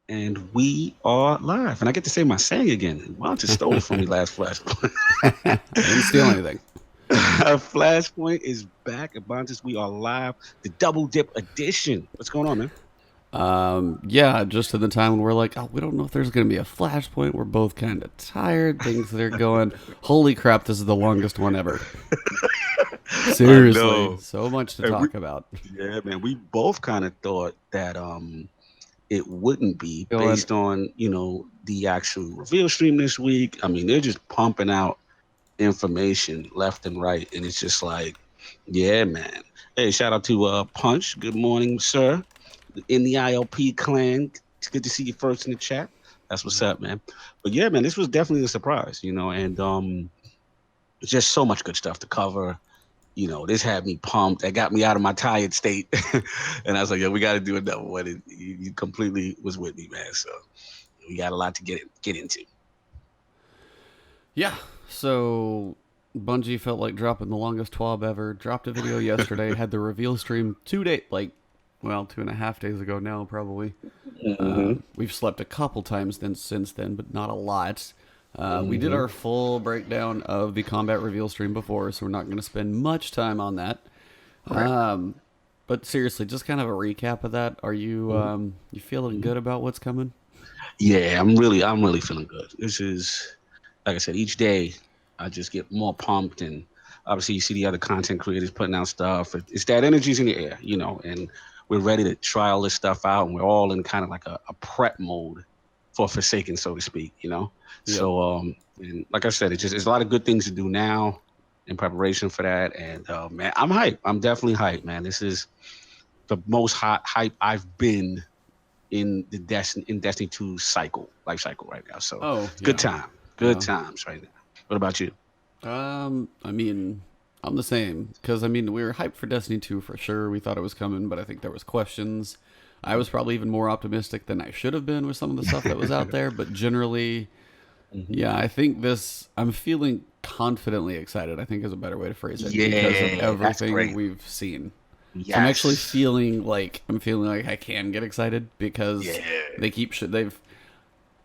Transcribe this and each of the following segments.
And we are live. And I get to say my saying again. Wow, just stole it from me last Flashpoint. I didn't steal anything. Flashpoint is back. Ebontis, we are live. The Double Dip Edition. What's going on, man? Yeah, just in the time when we're like, oh, we don't know if there's going to be a flashpoint. We're both kind of tired. Things that are going, holy crap, this is the longest one ever. I Seriously, know. so much to And we, talk about. yeah, man, we both kind of thought that it wouldn't be Going, based on, the actual reveal stream this week. I mean, they're just pumping out information left and right. And it's just like, yeah, man. Hey, shout out to Punch. Good morning, sir. In the ILP clan. It's good to see you first in the chat. That's what's up, man. But yeah, man, this was definitely a surprise, and just so much good stuff to cover. This had me pumped. That got me out of my tired state. And I was like, yo, we got to do another one. And you completely was with me, man. So we got a lot to get into. yeah, so Bungie felt like dropping the longest TWAB ever. Dropped a video yesterday, had the reveal stream 2 days, like, well, 2.5 days ago now, probably. Mm-hmm. We've slept a couple times since then, but not a lot. We did Mm-hmm. our full breakdown of the combat reveal stream before, so we're not going to spend much time on that. Okay. But seriously, just kind of a recap of that. Are you you feeling Mm-hmm. good about what's coming? Yeah, I'm really feeling good. This is, like I said, each day I just get more pumped, and obviously you see the other content creators putting out stuff. It's that energy's in the air, and we're ready to try all this stuff out, and we're all in kind of like a prep mode for Forsaken, so to speak. Yep. So, and like I said, it's a lot of good things to do now in preparation for that, and man, I'm hyped. I'm definitely hyped, man. This is the most hot hype I've been in the Destiny 2 life cycle right now. So Oh it's good yeah. time. Good Yeah. times right now. What about you? I mean, I'm the same because I mean we were hyped for Destiny 2 for sure. We thought it was coming, but I think there was questions. I was probably even more optimistic than I should have been with some of the stuff that was out there, but generally, Hmm. yeah, I think this. I'm feeling confidently excited. I think is a better way to phrase it because of Yeah, that's everything great. we've seen. So I'm actually Yes. feeling like I can get excited because Yeah. they keep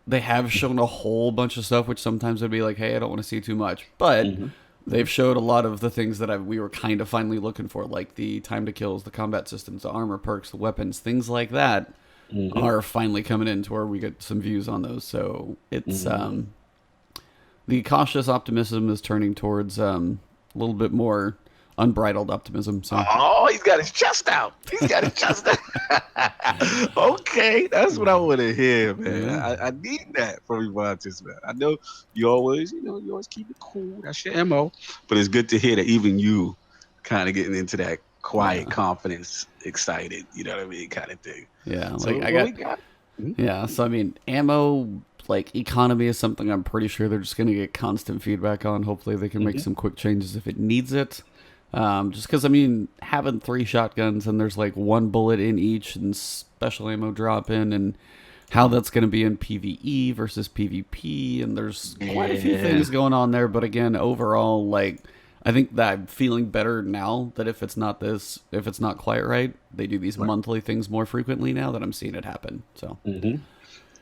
they have shown a whole bunch of stuff, which sometimes would be like, hey, I don't want to see too much, but Hmm. they've showed a lot of the things that we were kind of finally looking for, like the time to kills, the combat systems, the armor perks, the weapons, things like that Hmm. are finally coming in to where we get some views on those. So it's Hmm. the cautious optimism is turning towards a little bit more unbridled optimism. So Oh, he's got his chest out. He's got his chest out. Okay, that's what I want to hear, man. yeah, I need that from Ebontis, man. I know you always keep it cool. That's your MO. But it's good to hear that even you kind of getting into that quiet yeah, confidence, excited, you know what I mean, kind of thing. yeah. So Like I what we got got? Mhm. yeah. So I mean, ammo like economy is something I'm pretty sure they're just going to get constant feedback on. Hopefully, they can make Mhm. some quick changes if it needs it. Just because I mean, having 3 shotguns and there's like one bullet in each and special ammo drop in, and how that's going to be in PVE versus PvP, and there's quite a few Yeah. things going on there. But again, overall, like I think that I'm feeling better now that if it's not quite right, they do these Right. monthly things more frequently now that I'm seeing it happen. So Hmm.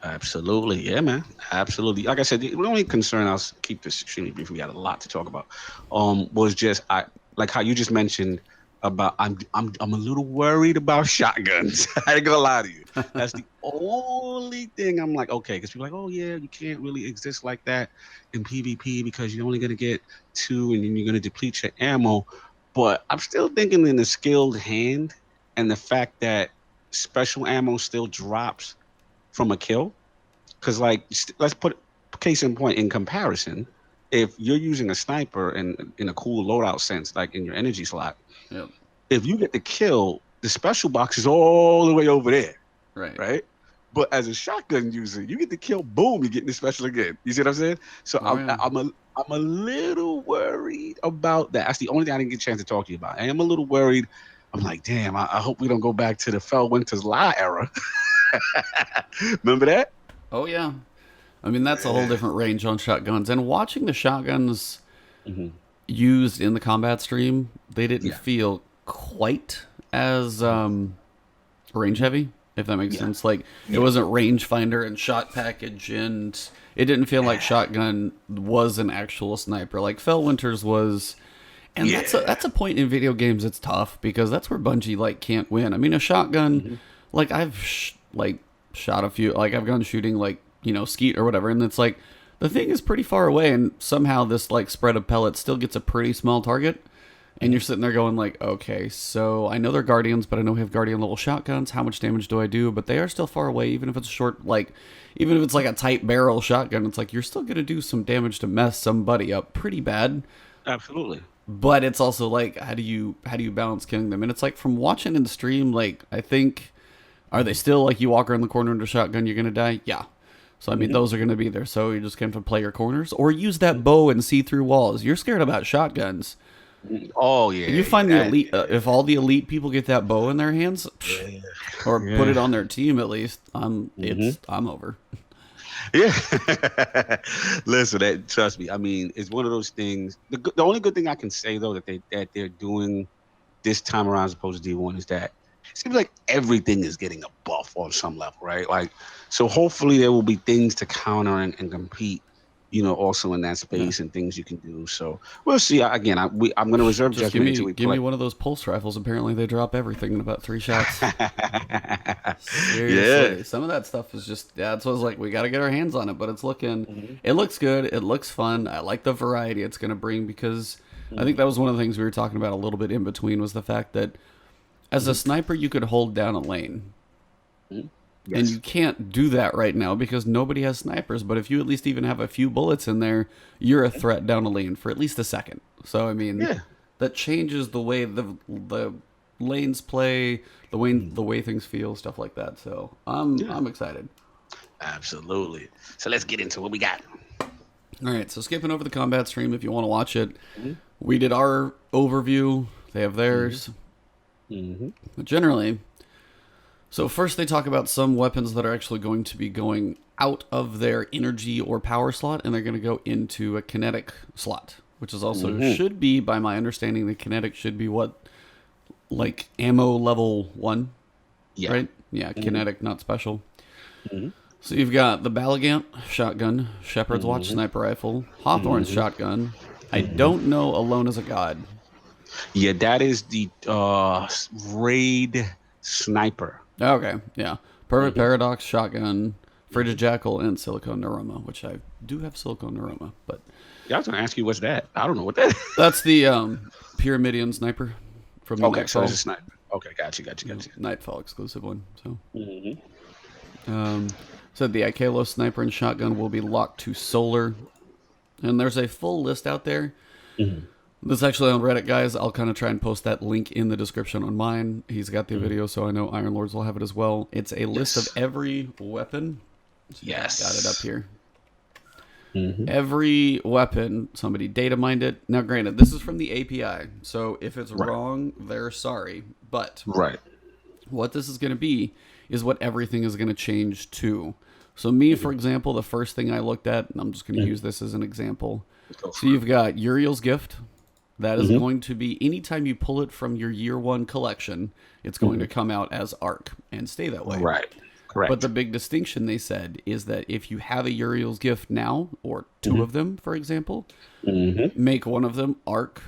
Absolutely. Yeah, man. Absolutely. Like I said, the only concern, keep this extremely brief. We got a lot to talk about. Was just I like how you just mentioned about I'm a little worried about shotguns. I ain't gonna lie to you. That's the only thing I'm like, okay, because people are like, oh yeah, you can't really exist like that in PvP because you're only gonna get two and then you're gonna deplete your ammo. But I'm still thinking in the skilled hand and the fact that special ammo still drops from a kill. Because like, let's put case in point in comparison. If you're using a sniper in a cool loadout sense, like in your energy slot, yep, if you get the kill, the special box is all the way over there, right. right? But as a shotgun user, you get the kill, boom, you're getting the special again. You see what I'm saying? So Oh I'm yeah. I'm a I'm a little worried about that. That's the only thing I didn't get a chance to talk to you about. I am a little worried. I'm like, damn, I hope we don't go back to the Fell Winter's Lie era. Remember that? Oh yeah. I mean that's a whole Yeah. different range on shotguns. And watching the shotguns Hmm. used in the combat stream, they didn't Yeah. feel quite as range Mhm. heavy. if that makes Yeah. sense. Like, it Yeah. wasn't rangefinder and shot package, and it didn't feel like shotgun was an actual sniper. Like Fellwinter's was, and Yeah. that's a point in video games. It's tough because that's where Bungie like can't win. I mean, a shotgun, like like shot a few, like I've gone shooting like skeet or whatever, and it's like the thing is pretty far away, and somehow this like spread of pellets still gets a pretty small target. And you're sitting there going like, okay, so I know they're Guardians, but I know we have Guardian level shotguns. How much damage do I do? But they are still far away, even if it's short, like, even if it's like a tight barrel shotgun, it's like you're still going to do some damage to mess somebody up pretty bad. Absolutely. But it's also like, how do you balance killing them? And it's like from watching in the stream, like, I think, are they still like you walk around the corner into a shotgun, you're going to die? Yeah. So, I mean, those are going to be there. So you just have to play your corners or use that bow and see through walls. You're scared about shotguns. Oh yeah. You find the elite. If all the elite people get that bow in their hands, or put it on their team at least, I'm over. Yeah. Listen, trust me. I mean, it's one of those things. The only good thing I can say though that they're doing this time around as opposed to D1 is that it seems like everything is getting a buff on some level, right? Like, so hopefully there will be things to counter and compete. Also in that space and things you can do. So we'll see. Again, I'm going to reserve Just judgment until we give me one of those pulse rifles. Apparently, they drop everything in about 3 shots. Seriously, Yeah. some of that stuff is just that's what I was like. We got to get our hands on it, but it's it looks good. It looks fun. I like the variety it's going to bring because I think that was one of the things we were talking about a little bit in between was the fact that as a sniper you could hold down a lane. Yes. And you can't do that right now because nobody has snipers. But if you at least even have a few bullets in there, you're a threat down a lane for at least a second. So I mean, that changes the way the lanes play, the way things feel, stuff like that. So I'm excited. Absolutely. So let's get into what we got. All right. So skipping over the combat stream, if you want to watch it, we did our overview. They have theirs. But generally. So first they talk about some weapons that are actually going to be going out of their energy or power slot, and they're going to go into a kinetic slot, which is also should be, by my understanding, the kinetic should be what, like ammo level 1, right? Yeah, kinetic, not special. So you've got the Balagant shotgun, Shepherd's Watch sniper rifle, Hawthorne's shotgun. I don't know Alone as a God. Yeah, that is the raid sniper. Okay, yeah. Perfect Paradox, Shotgun, Frigid Jackal, and Silicone Neuroma, which I do have Silicone Neuroma, but... Yeah, I was going to ask you, what's that? I don't know what that is. That's the Pyramidion Sniper from the Okay, so Nightfall. it's a sniper. Okay, got you. Nightfall exclusive one, so... So the Ikelos Sniper and Shotgun will be locked to Solar, and there's a full list out there. This is actually on Reddit, guys. I'll kind of try and post that link in the description on mine. He's got the video, so I know Iron Lords will have it as well. It's a list of every weapon. So got it up here. Every weapon, somebody data mined it. Now, granted, this is from the API, so if it's wrong, they're sorry. But what this is going to be is what everything is going to change to. So me, for example, the first thing I looked at, and I'm just going to use this as an example. So you've got Uriel's Gift. That is going to be, anytime you pull it from your year 1 collection, it's going to come out as ARC and stay that way. Right. Correct. But the big distinction, they said, is that if you have a Uriel's Gift now, or 2 of them, for example, make one of them ARC,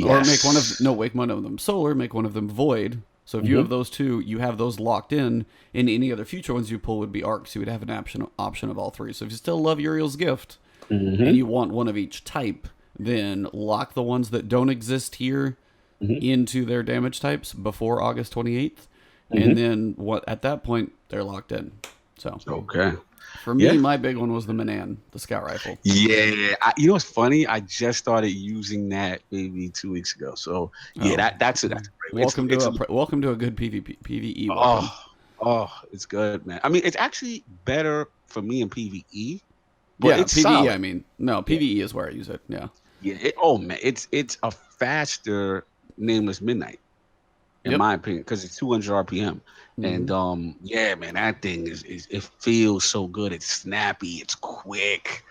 or make one of them Solar, make one of them Void. So if you have those 2, you have those locked in, and any other future ones you pull would be ARC, so you would have an option of all 3. So if you still love Uriel's Gift, and you want one of each type, then lock the ones that don't exist here into their damage types before August 28th. And then at that point, they're locked in. So for me, my big one was the Manan, the scout rifle. Yeah. You know what's funny? I just started using that maybe 2 weeks ago. So that's a great. Welcome to a good PvE weapon. Oh, it's good, man. I mean, it's actually better for me in PvE. But it's PvE. solid. I mean, no, PvE is where I use it. Yeah. Yeah. It's a faster Nameless Midnight, in my opinion, because it's 200 RPM. And man, that thing is it feels so good. It's snappy. It's quick.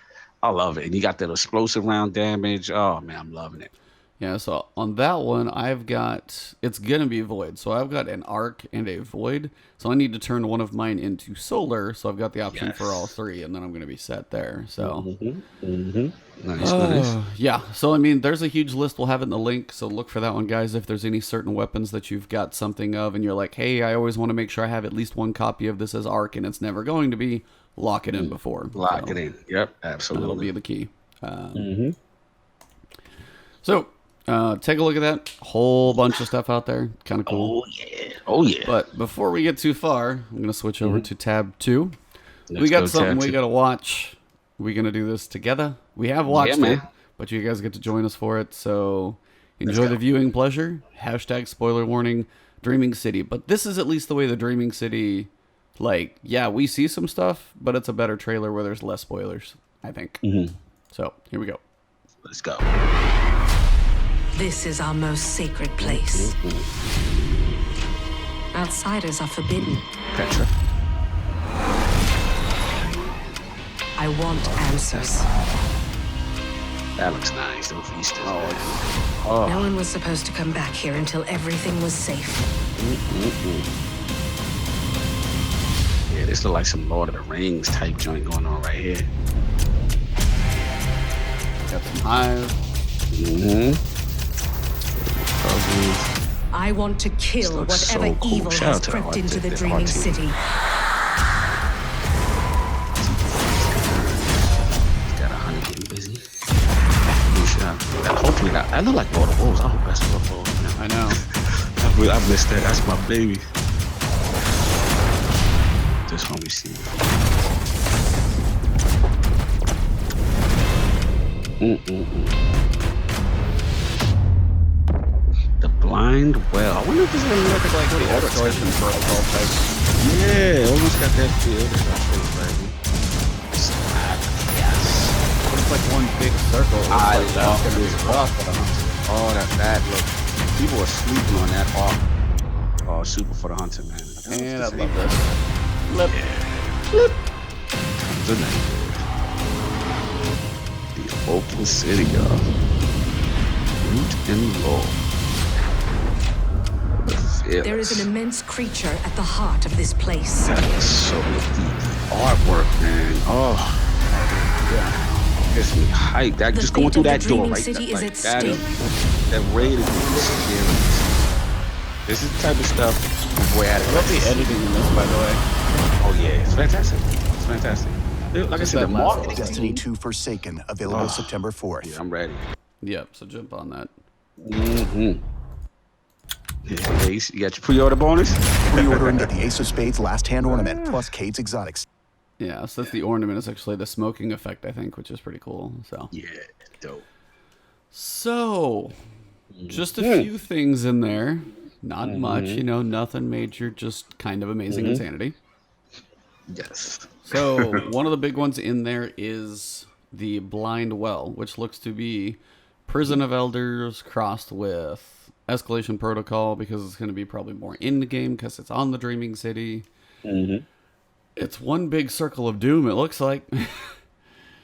I love it. And you got that explosive round damage. Oh man, I'm loving it. Yeah, so on that one, it's going to be void. So I've got an arc and a void. So I need to turn one of mine into solar. So I've got the option for all Yes. three, and then I'm going to be set there. So, Nice, nice. yeah. So, I mean, there's a huge list. We'll have it in the link. So look for that one, guys. If there's any certain weapons that you've got something of, and you're like, hey, I always want to make sure I have at least one copy of this as arc, and it's never going to be, lock it in before. Lock So it in. Yep, that'll be absolutely. the key. So, take a look at that. Whole bunch of stuff out there. Kind of cool. Oh yeah. Oh yeah. But before we get too far, I'm going to switch over to tab 2. We Let's got go something tab we two. got to watch. We're going to do this together. We have Yeah, watched it, man. but you guys get to join us for it. So Let's enjoy the go. viewing pleasure. Hashtag spoiler warning, Dreaming City. But this is at least the way the Dreaming City, like, yeah, we see some stuff, but it's a better trailer where there's less spoilers, I think. So here we go. Let's go. This is our most sacred place. Outsiders are forbidden. Petra. I want answers. That looks nice. Those Easters. No one was supposed to come back here until everything was safe. Yeah, this look like some Lord of the Rings type joint going on right here. Got some hive. Puzzles. I want to kill looks whatever so cool. evil Shout has out to the crept into the art Dreaming team. City. Got 100 getting busy. Hopefully that. I look like Lord of the Wolves. I hope that's Lord of the Wolves. Man. I know. I missed that. That's my baby. This one we see. The blind well. I wonder if this is gonna look like the other Exploration protocol type. Yeah, almost got that feel. That's our face, baby. Yes. But it's like one big circle. It looks I like love that's gonna be this. rough. Oh, that look. People are sleeping on that arc. Oh, super for the hunter, man. And I love this. Flip. The neighborhood. The open city of root and law. There is an immense creature at the heart of this place. That is so the artwork, man. Oh, yeah. Gets me hyped. That The just going fate through of the that door, Dreaming right? City is That, like, at that, stake. that raid is scary. This is the type of stuff boy had I love the editing in this, by the way. Oh yeah, it's fantastic. It's fantastic. Like I said, the that last marketing. Destiny 2 Forsaken, available September 4th. Yeah, I'm ready. Yep, so jump on that. Yeah, Ace, you got your pre-order bonus? Pre-order and get the Ace of Spades last hand ornament, plus Cade's Exotics. Yeah, so that's the ornament. It's actually the smoking effect, I think, which is pretty cool. So, Yeah, dope. so just a few things in there. Not much, nothing major, just kind of amazing insanity. Yes. So one of the big ones in there is the Blind Well, which looks to be Prison of Elders crossed with Escalation Protocol, because it's going to be probably more in the game because it's on the Dreaming City. It's one big circle of doom, it looks like.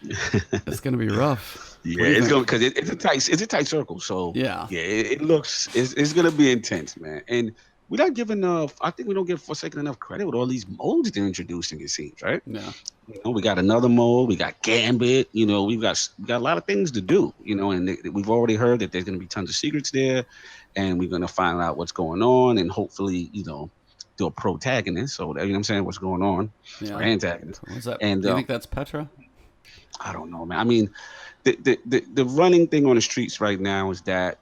It's going to be rough. Yeah, it's going because it's a tight circle. So Yeah. it looks it's gonna be intense, man. And we're not giving enough. I think we don't give Forsaken enough credit with all these modes they're introducing. It seems, right? Yeah. We got another mode. We got Gambit. We got a lot of things to do. And we've already heard that there's gonna be tons of secrets there, and we're gonna find out what's going on, and hopefully, do a protagonist. So that, what I'm saying, what's going on, Yeah. or antagonist. What's that? And Do you think that's Petra? I don't know, man. I mean, the running thing on the streets right now is that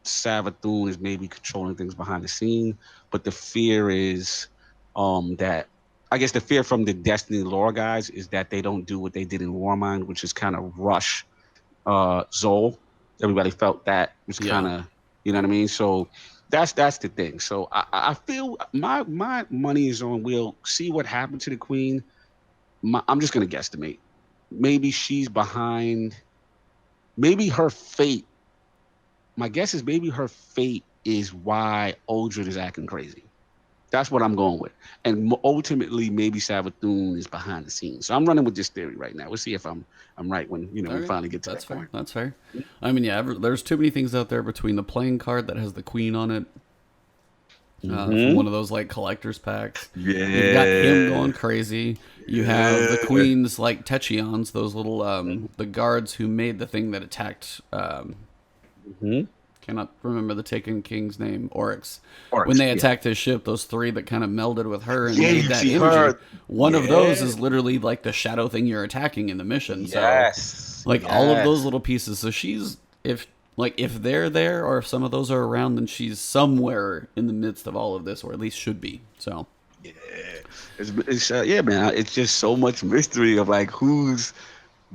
Savathun is maybe controlling things behind the scene, but the fear is that I guess the fear from the Destiny lore guys is that they don't do what they did in Warmind, which is kind of rush Zol. Everybody felt that was kind of, you know what I mean? So that's the thing. So I feel my money is on, we'll see what happened to the queen. I'm just gonna guesstimate. Maybe she's behind. Maybe her fate. My guess is maybe her fate is why Uldred is acting crazy. That's what I'm going with. And ultimately, maybe Savathun is behind the scenes. So I'm running with this theory right now. We'll see if I'm right when we Okay, finally get to that's that fair. point. That's fair. I mean, yeah, there's too many things out there between the playing card that has the queen on it, from one of those like collector's packs. You've got him Yeah. going crazy. You have the Yeah. queen's like Techions, those little the guards who made the thing that attacked. Cannot remember the Taken King's name, Oryx. When Oryx, they yeah. attacked his ship, those three that kind of melded with her and Yeah, made you that see energy. her. One of those Yeah. is literally like the shadow thing you're attacking in the mission. So, Yes. like all of those Yes. little pieces. So she's if they're there or if some of those are around, then she's somewhere in the midst of all of this, or at least should be. So, Yeah. It's yeah, man. It's just so much mystery of like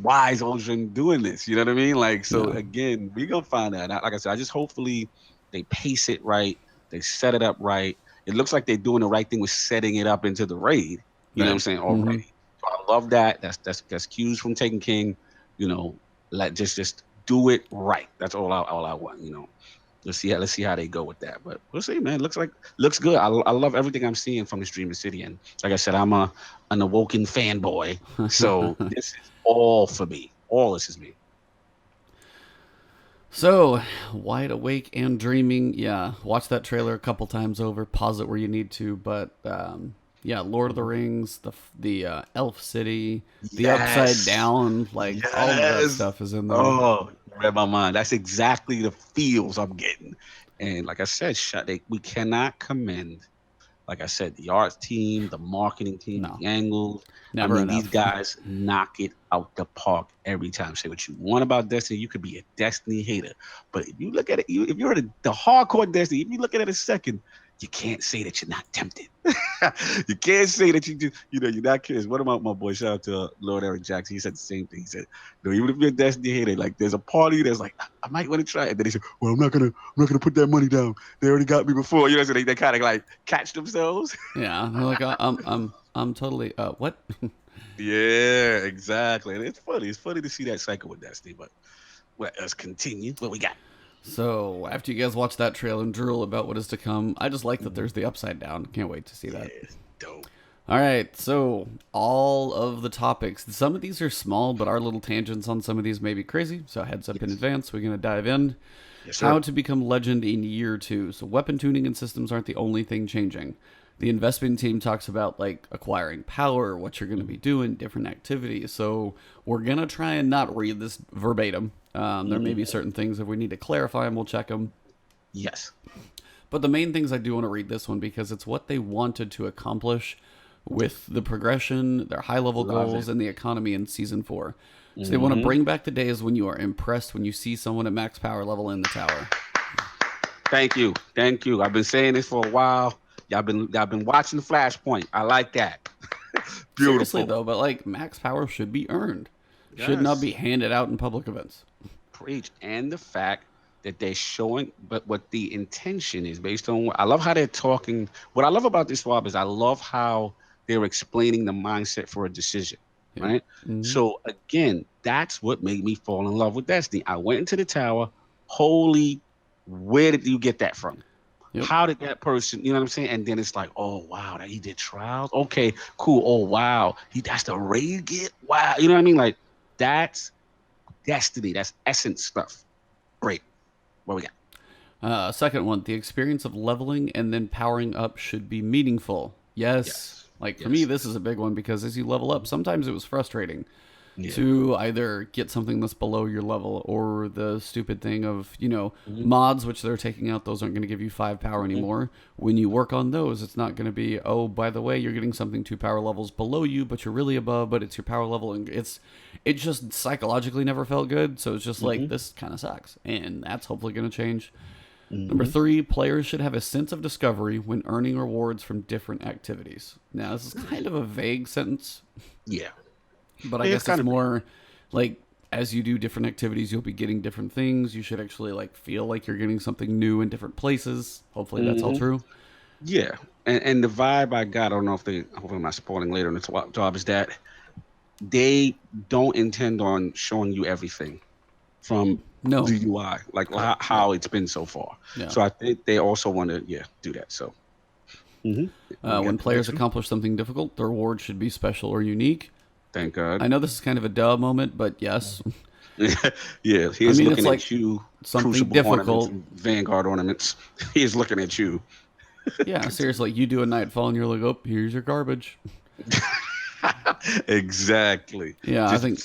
why is Aldrin doing this? You know what I mean? Like, so yeah, again, we gonna find out. Like I said, I just hopefully they pace it right, they set it up right. It looks like they're doing the right thing with setting it up into the raid. You know what I'm right. saying? Hmm. Already. So I love that. That's cues from Taken King. You know, let just do it right. That's all I want. Let's see how they go with that. But we'll see, man. Looks good. I love everything I'm seeing from this Dreamer City, and like I said, I'm an awoken fanboy, so this is all for me. All this is me. So, wide awake and dreaming. Yeah, watch that trailer a couple times over. Pause it where you need to. But yeah, Lord of the Rings, the Elf City, the Upside Yes, Down, like all of that yes. stuff is in there. Oh, you read my mind. That's exactly the feels I'm getting. And like I said, we cannot commend, like I said, the art team, the marketing team, No, the angles. I never mean, these enough. guys knock it out the park every time. Say what you want about Destiny. You could be a Destiny hater, but if you look at it, if you're the hardcore Destiny, if you look at it a second, you can't say that you're not tempted. You can't say that you're not curious. One of my boy, shout out to Lord Eric Jackson, he said the same thing. He said, no, even if you're a Destiny hater, like there's a party that's like, I might want to try it. And then he said, well, I'm not gonna put that money down. They already got me before. So they kind of like catch themselves. Yeah, they're like, I'm totally. What? Yeah, exactly. And it's funny. It's funny to see that cycle with Destiny. But let us continue. What we got? So after you guys watch that trail and drool about what is to come, I just like that there's the Upside Down. Can't wait to see Yeah, that. dope. All right, so all of the topics. Some of these are small, but our little tangents on some of these may be crazy. So heads up in advance. We're gonna dive in. Yes, How sir. to become legend in year 2. So weapon tuning and systems aren't the only thing changing. The investment team talks about like acquiring power, what you're going to be doing, different activities. So we're going to try and not read this verbatim. There may be certain things if we need to clarify them, we'll check them. Yes. But the main things I do want to read this one because it's what they wanted to accomplish with the progression, their high level Love goals, it. and the economy in season 4. So they want to bring back the days when you are impressed when you see someone at max power level in the tower. Thank you. Thank you. I've been saying this for a while. Y'all been watching Flashpoint. I like that. Seriously Beautiful. though, but like max power should be earned. Should not Yes. be handed out in public events. Preach. And the fact that they're showing, but what the intention is based on. I love how they're talking. What I love about this, Rob, is I love how they're explaining the mindset for a decision. Yep. Right. Hmm. So again, that's what made me fall in love with Destiny. I went into the tower. Holy, where did you get that from? Yep. How did that person, you know what I'm saying? And then it's like, oh wow, that he did trials. Okay, cool. Oh wow, that's the raid get. Wow, you know what I mean? Like that's Destiny. That's essence stuff. Great. What we got? Second one, the experience of leveling and then powering up should be meaningful. Yes. Yes. Like for me, Yes. this is a big one because as you level up, sometimes it was frustrating Yeah. to either get something that's below your level or the stupid thing of, Mhm. mods, which they're taking out, those aren't going to give you 5 power anymore. When you work on those, it's not going to be, oh, by the way, you're getting something 2 power levels below you, but you're really above, but it's your power level. And it just psychologically never felt good. So it's just like, this kind of sucks. And that's hopefully going to change. Number 3, players should have a sense of discovery when earning rewards from different activities. Now, this is kind of a vague sentence, Yeah. but I Yeah, guess it's kind it's of more like as you do different activities, you'll be getting different things. You should actually like feel like you're getting something new in different places. Hopefully that's all true. Yeah. And the vibe I got, I don't know if hopefully I'm not spoiling later in the job, is that they don't intend on showing you everything from No. the UI, like Correct. how it's been so far. Yeah. So I think they also want to, do that. So When players accomplish something difficult, the reward should be special or unique. Thank God. I know this is kind of a duh moment, but yes. Yeah, he's looking like at you. something Crucible difficult. ornaments, Vanguard ornaments. He is looking at you. Yeah, seriously, you do a Nightfall and you're like, oh, here's your garbage. Exactly. Yeah, I think...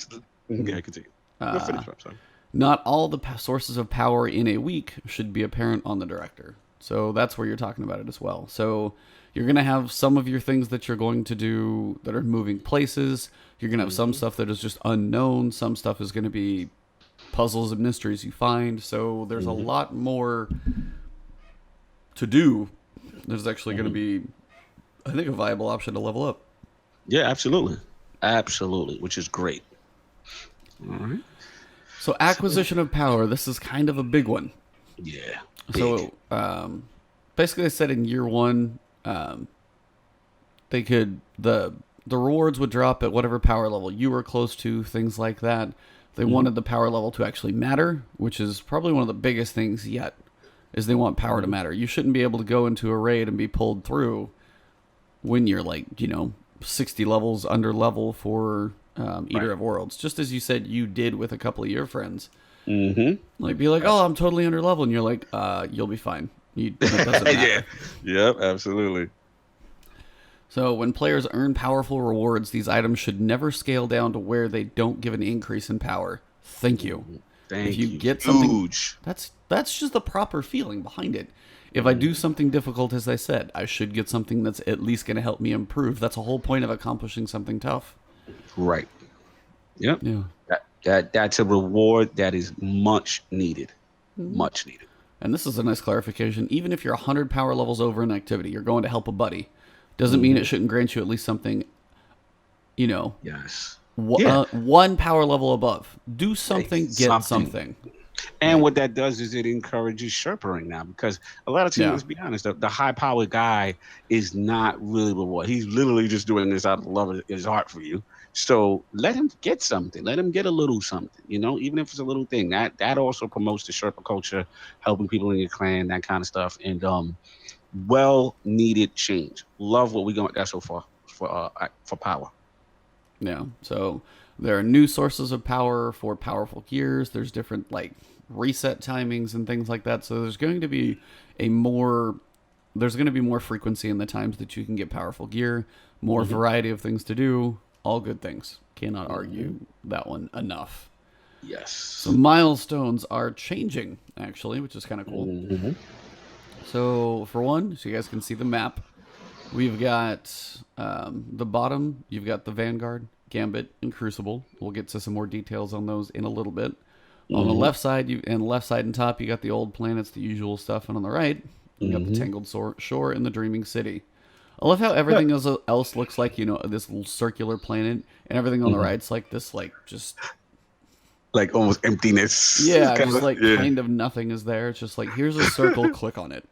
Yeah, continue. Go finish up, sorry. Not all the sources of power in a week should be apparent on the director. So that's where you're talking about it as well. So you're going to have some of your things that you're going to do that are moving places. You're going to have some stuff that is just unknown. Some stuff is going to be puzzles and mysteries you find. So there's a lot more to do. There's actually going to be, I think, a viable option to level up. Yeah, absolutely. Absolutely, which is great. All right. So acquisition of power, this is kind of a big one. Yeah. Big. So basically they said in year one, they could, the rewards would drop at whatever power level you were close to, things like that. They wanted the power level to actually matter, which is probably one of the biggest things yet, is they want power to matter. You shouldn't be able to go into a raid and be pulled through when you're 60 levels under level for Eater of Worlds. Just as you said you did with a couple of your friends. Be like, oh, I'm totally under level. And you're like, you'll be fine. It doesn't matter. Yep, absolutely. So when players earn powerful rewards, these items should never scale down to where they don't give an increase in power. Thank you. Thank if you you. get something, Huge. that's just the proper feeling behind it. If I do something difficult, as I said, I should get something that's at least going to help me improve. That's the whole point of accomplishing something tough. Right. Yep. Yeah. That's a reward that is much needed. Much needed. And this is a nice clarification. Even if you're 100 power levels over an activity, you're going to help a buddy, doesn't mean it shouldn't grant you at least something, Yes. one power level above. Do something, get something. And what that does is it encourages sherpering now, because a lot of teams, let's be honest, the high-powered guy is not really reward. He's literally just doing this out of love of his heart for you. So let him get something. Let him get a little something, even if it's a little thing. That also promotes the Sherpa culture, helping people in your clan, that kind of stuff. And well-needed change. Love what we got so far for power. Yeah, so there are new sources of power for powerful gears. There's different reset timings and things like that. So there's going to be more frequency in the times that you can get powerful gear, more variety of things to do, all good things. Cannot argue that one enough. Yes. So milestones are changing, actually, which is kind of cool. So for one, so you guys can see the map, we've got the bottom, you've got the Vanguard, Gambit, and Crucible. We'll get to some more details on those in a little bit. On the left side, and top, you got the old planets, the usual stuff, and on the right, you got the Tangled Shore and the Dreaming City. I love how everything else looks like, this little circular planet, and everything on the right's like this, just... Like almost emptiness. Yeah, kind of nothing is there. It's just here's a circle, click on it.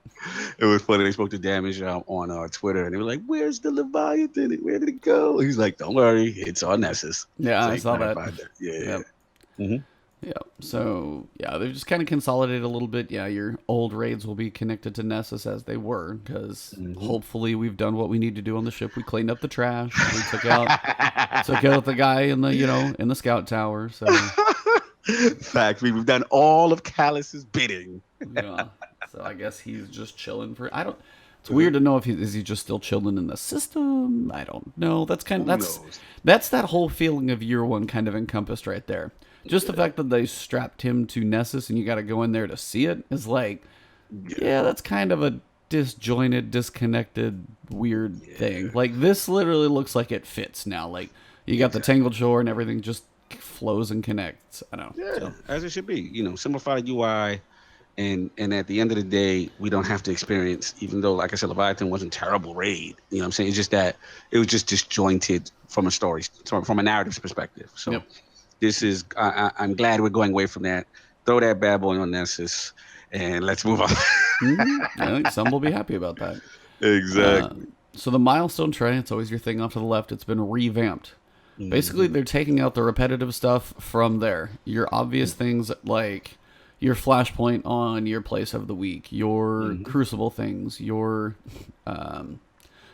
It was funny. They spoke to Damage on Twitter, and they were like, "Where's the Leviathan? Where did it go?" He's like, "Don't worry, it's on Nessus." Yeah, so I saw that. Yeah. Yep. Yeah. So they've just kind of consolidated a little bit. Yeah, your old raids will be connected to Nessus as they were, because hopefully we've done what we need to do on the ship. We cleaned up the trash. We took out the guy in the in the scout tower. So. Fact, we've done all of Callus's bidding. Yeah, so I guess he's just chilling for. It's weird to know if is he just still chilling in the system. I don't know. That's that's that whole feeling of year one kind of encompassed right there. Just the fact that they strapped him to Nessus and you got to go in there to see it is that's kind of a disjointed, disconnected, weird thing. This literally looks like it fits now. You got the Tangled Shore and everything just flows and connects. I know. Yeah, as it should be. Simplified UI, and at the end of the day, we don't have to experience. Even though, like I said, Leviathan wasn't a terrible raid. You know what I'm saying? It's just that it was just disjointed from a narrative perspective. So this is. I'm glad we're going away from that. Throw that bad boy on Nessus, and let's move on. I think some will be happy about that. Exactly. So the milestone tray, it's always your thing off to the left. It's been revamped. Basically, they're taking out the repetitive stuff from there. Your obvious things like your Flashpoint on your place of the week, your Crucible things, your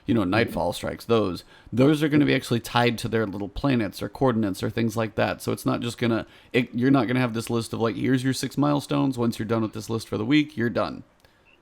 Nightfall strikes, those are going to be actually tied to their little planets or coordinates or things like that. So it's not just you're not going to have this list of like, here's your 6 milestones. Once you're done with this list for the week, you're done.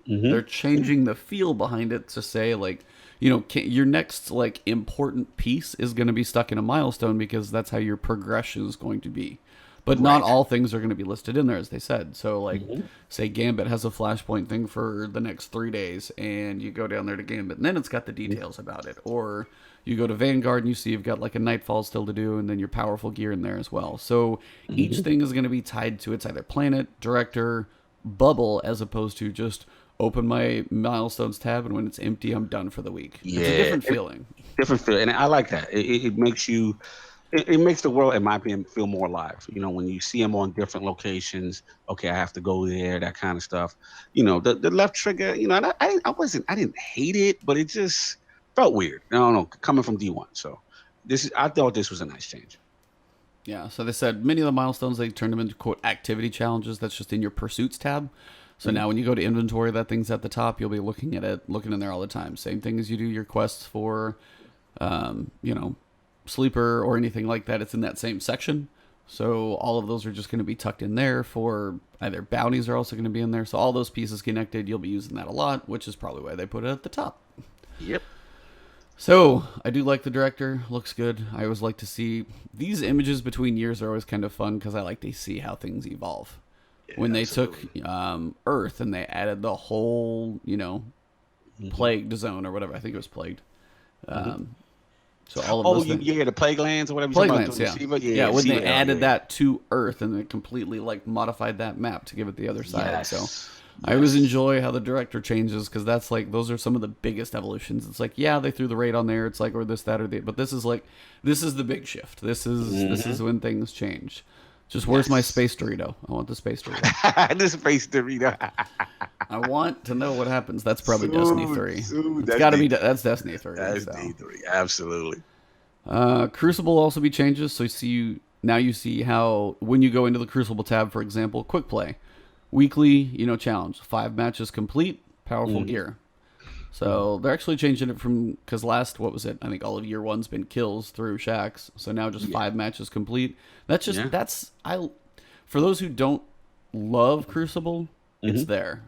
They're changing the feel behind it to say like, your next like important piece is going to be stuck in a milestone because that's how your progression is going to be. But not all things are going to be listed in there, as they said. So, like, say Gambit has a Flashpoint thing for the next 3 days, and you go down there to Gambit, and then it's got the details about it. Or you go to Vanguard, and you see you've got, like, a Nightfall still to do, and then your powerful gear in there as well. So each thing is going to be tied to its either planet, director, bubble, as opposed to just open my milestones tab, and when it's empty, I'm done for the week. Yeah. It's a different feeling. Different feel, and I like that. It makes you... It makes the world, in my opinion, feel more alive. When you see them on different locations, okay, I have to go there, that kind of stuff. The left trigger, and I didn't hate it, but it just felt weird. I don't know, coming from D1. So I thought this was a nice change. Yeah, so they said many of the milestones, they turned them into, quote, activity challenges. That's just in your pursuits tab. So now when you go to inventory, that thing's at the top. You'll be looking at it, looking in there all the time. Same thing as you do your quests for, Sleeper or anything like that. It's in that same section. So all of those are just going to be tucked in there. For either bounties are also going to be in there. So all those pieces connected, you'll be using that a lot, which is probably why they put it at the top. Yep. So I do like the director. Looks good. I always like to see these images between years are always kind of fun because I like to see how things evolve. Yeah, when they took Earth and they added the whole, plagued zone or whatever. I think it was plagued. So all of those things. The plague lands or whatever. Plague lands, yeah. When they added that to Earth and they completely like modified that map to give it the other side. Yes. So I always enjoy how the director changes because that's like those are some of the biggest evolutions. It's like they threw the raid on there. It's like or this that or the but this is the big shift. This is when things change. Just where's my space Dorito? I want the space Dorito. The space Dorito. I want to know what happens. That's probably Destiny 3. It's got to be. That's Destiny 3. Destiny 3. Absolutely. Crucible will also be changes. So you see how when you go into the Crucible tab, for example, quick play, weekly, challenge, 5 matches complete, powerful gear. So they're actually changing it from because what was it? I think all of year 1's been kills through Shax. So now just 5 matches complete. That's just for those who don't love Crucible, it's there.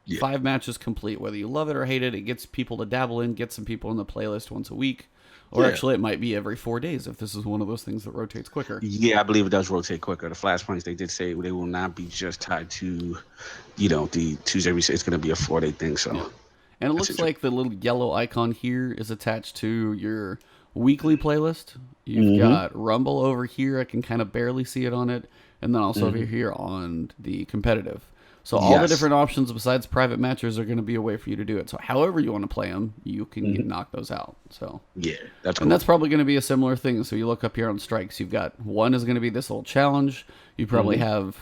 Yeah. 5 matches complete, whether you love it or hate it. It gets people to dabble in, get some people in the playlist once a week. Or actually, it might be every 4 days if this is one of those things that rotates quicker. Yeah, I believe it does rotate quicker. The Flashpoints, they did say they will not be just tied to, the Tuesday. We say it's going to be a 4-day thing. So, and it looks like the little yellow icon here is attached to your weekly playlist. You've got Rumble over here. I can kind of barely see it on it. And then also over here on the competitive. So all the different options besides private matches are going to be a way for you to do it. So however you want to play them, you can knock those out. So that's cool. And that's probably going to be a similar thing. So you look up here on strikes, you've got one is going to be this little challenge. You probably have,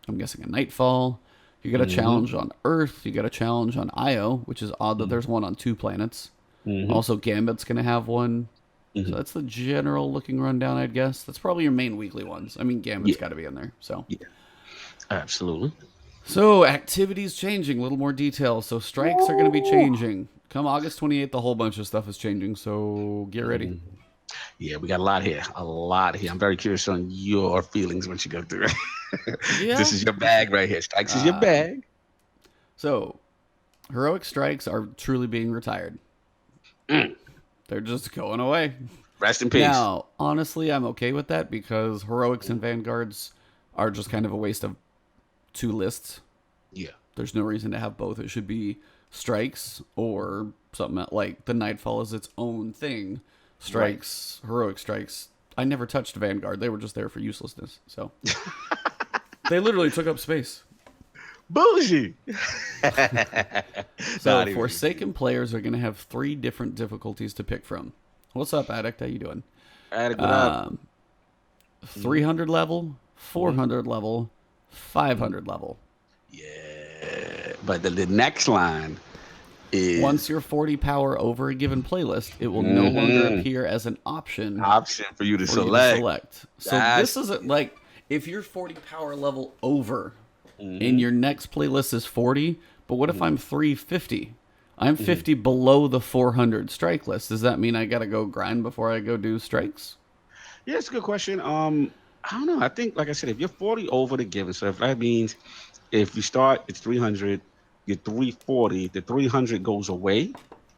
I'm guessing, a Nightfall. You got a challenge on Earth. You got a challenge on Io, which is odd that there's one on 2 planets. Also, Gambit's going to have one. So that's the general looking rundown, I'd guess. That's probably your main weekly ones. I mean, Gambit's got to be in there. So absolutely. So activities changing, a little more detail. So strikes are going to be changing. Come August 28th, a whole bunch of stuff is changing. So get ready. Yeah, we got a lot here. I'm very curious on your feelings once you go through it. This is your bag right here. Strikes is your bag. So heroic strikes are truly being retired. They're just going away. Rest in peace. Now, honestly, I'm okay with that because heroics and vanguards are just kind of a waste of 2 lists. Yeah. There's no reason to have both. It should be strikes or something like the Nightfall is its own thing. Strikes, heroic strikes. I never touched Vanguard. They were just there for uselessness. So they literally took up space. Bougie. So Forsaken players are going to have 3 different difficulties to pick from. What's up, Addict? How you doing? Addict, what up? 300 level, 400 level, 500 level. Yeah, but the next line is once you're 40 power over a given playlist, it will no longer appear as an option for you to select. So this isn't like if you're 40 power level over and your next playlist is 40, but what if I'm 350? I'm 50 below the 400 strike list. Does that mean I got to go grind before I go do strikes? Yeah, it's a good question. I don't know. I think, like I said, if you're 40 over the given, so if that means if you start, it's 300, you're 340, the 300 goes away,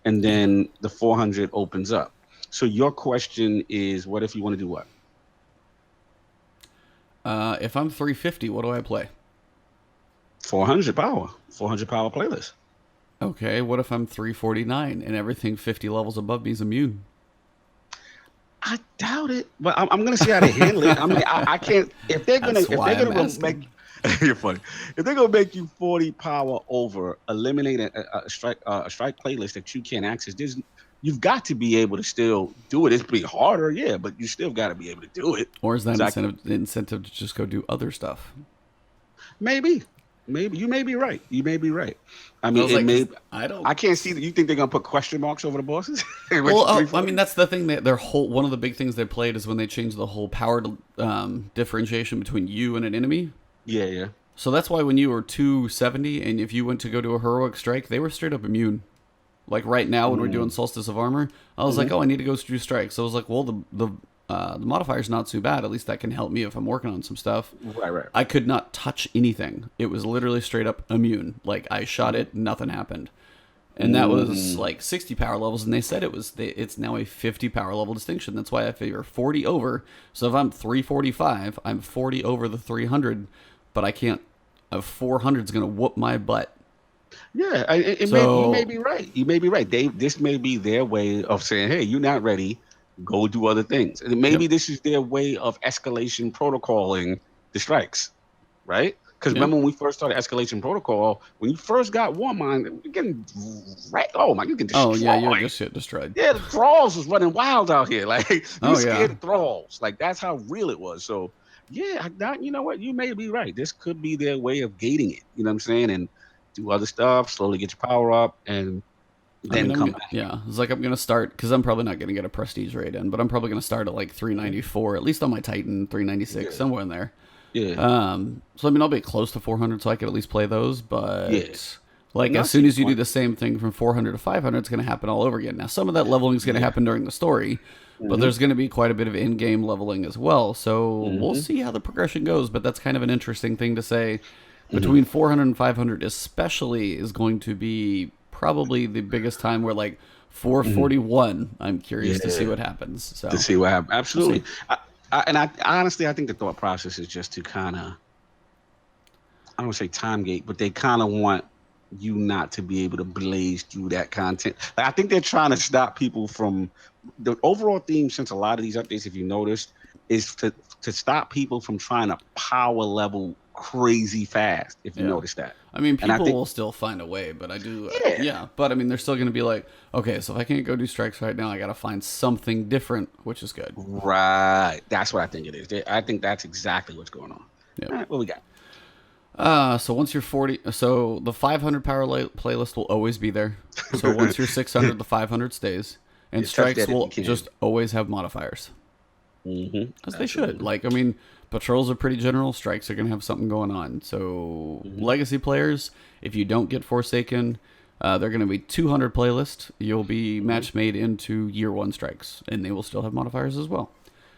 and then the 400 opens up. So your question is, what if you want to do what? If I'm 350, what do I play? 400 power playlist. Okay, what if I'm 349 and everything 50 levels above me is immune? I doubt it, but I'm gonna see how they handle it. I mean, I can't. If they're gonna, That's why I'm make, asking. you're funny. If they're gonna make you 40 power over, eliminate a strike playlist that you can't access. You've got to be able to still do it. It's pretty harder, yeah, but you still got to be able to do it. Or is that incentive to just go do other stuff? Maybe you may be right. You may be right. I mean, I can't see that. You think they're gonna put question marks over the bosses? Well, I mean, that's the thing. That one of the big things they played is when they changed the whole power differentiation between you and an enemy. Yeah. So that's why when you were 270 and if you went to go do a heroic strike, they were straight up immune. Like right now when we're doing Solstice of Armor, I was like, oh, I need to go do strikes. So I was like, well, the modifier's not too bad. At least that can help me if I'm working on some stuff. Right. I could not touch anything. It was literally straight up immune. Like I shot it, nothing happened. And that was like 60 power levels, and they said it's now a 50 power level distinction. That's why I figure 40 over. So if I'm 345, I'm 40 over the 300, but I can't. A 400 is going to whoop my butt. Yeah, you may be right. You may be right. This may be their way of saying, hey, you're not ready. Go do other things. And maybe this is their way of escalation protocoling the strikes, right? Because remember when we first started escalation protocol, when you first got Warmind, you're getting right. Oh my, you get destroyed. Oh yeah, you're just get destroyed. Yeah, the thralls was running wild out here. Like you scared of thralls. Like that's how real it was. So yeah, you know what? You may be right. This could be their way of gating it. You know what I'm saying? And do other stuff, slowly get your power up, and then come back. Yeah, it's like I'm going to start, because I'm probably not going to get a prestige rate in, but I'm probably going to start at like 394, at least on my Titan, 396, somewhere in there. Yeah. So I mean, I'll be close to 400, so I could at least play those, but like No, as soon as you do the same thing from 400 to 500, it's going to happen all over again. Now, some of that leveling is going to happen during the story, but there's going to be quite a bit of in-game leveling as well, so we'll see how the progression goes, but that's kind of an interesting thing to say. Between 400 and 500 especially is going to be probably the biggest time where like 441, I'm curious to see what happens. So to see what happens. Absolutely. I honestly, I think the thought process is just to kind of, I don't want to say time gate, but they kind of want you not to be able to blaze through that content. Like, I think they're trying to stop people from, the overall theme since a lot of these updates, if you noticed, is to stop people from trying to power level crazy fast, if you notice that. I mean, people will still find a way, but I do, but I mean, they're still going to be like, okay, so if I can't go do strikes right now, I got to find something different, which is good. Right. That's what I think it is. I think that's exactly what's going on. Yep. All right, what we got? So once you're 40, so the 500 power playlist will always be there. So once you're 600, the 500 stays. And strikes will just always have modifiers. As they should. Like, I mean, patrols are pretty general. Strikes are going to have something going on. So legacy players, if you don't get Forsaken, they're going to be 200 playlist. You'll be match made into year 1 strikes, and they will still have modifiers as well.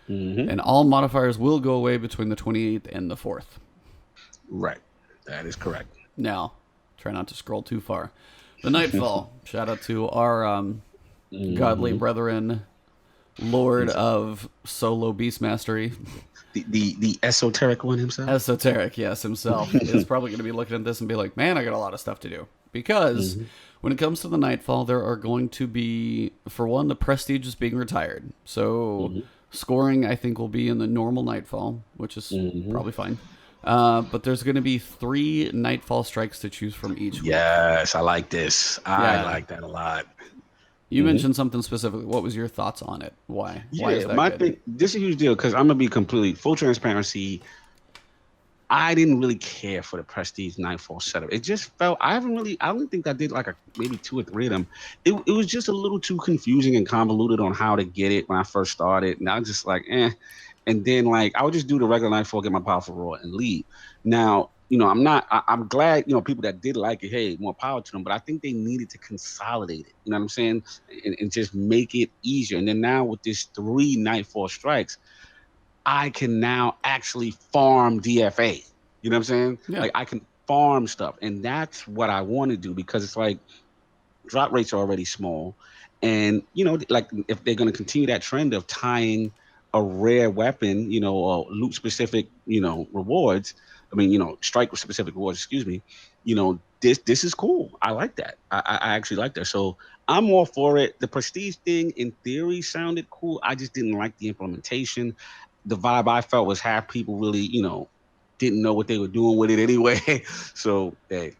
And all modifiers will go away between the 28th and the 4th. Right. That is correct. Now, try not to scroll too far. The Nightfall. Shout out to our godly brethren, Lord of Solo Beast Mastery. The esoteric one himself? Esoteric, yes, himself. Is probably going to be looking at this and be like, man, I got a lot of stuff to do. Because when it comes to the Nightfall, there are going to be, for one, the Prestige is being retired. So scoring, I think, will be in the normal Nightfall, which is probably fine. But there's going to be 3 Nightfall strikes to choose from each week. Yes, I like this. I like that a lot. You mentioned something specifically. What was your thoughts on it? Why? Why is that my good? thing, this is a huge deal because I'm gonna be completely full transparency. I didn't really care for the Prestige Nightfall setup. It just felt I don't think I did like maybe 2 or 3 of them. It was just a little too confusing and convoluted on how to get it when I first started. And I was just like, eh. And then like I would just do the regular Nightfall, get my powerful roar, and leave. Now I'm glad, people that did like it, hey, more power to them. But I think they needed to consolidate it. You know what I'm saying? And just make it easier. And then now with this 3 Nightfall strikes, I can now actually farm DFA. You know what I'm saying? Yeah. Like I can farm stuff. And that's what I want to do, because it's like drop rates are already small. And, like if they're going to continue that trend of tying a rare weapon, or loot specific, rewards, strike specific rewards, excuse me, this is cool. I like that. I actually like that. So I'm all for it. The prestige thing in theory sounded cool. I just didn't like the implementation. The vibe I felt was half people really, didn't know what they were doing with it anyway. So, hey,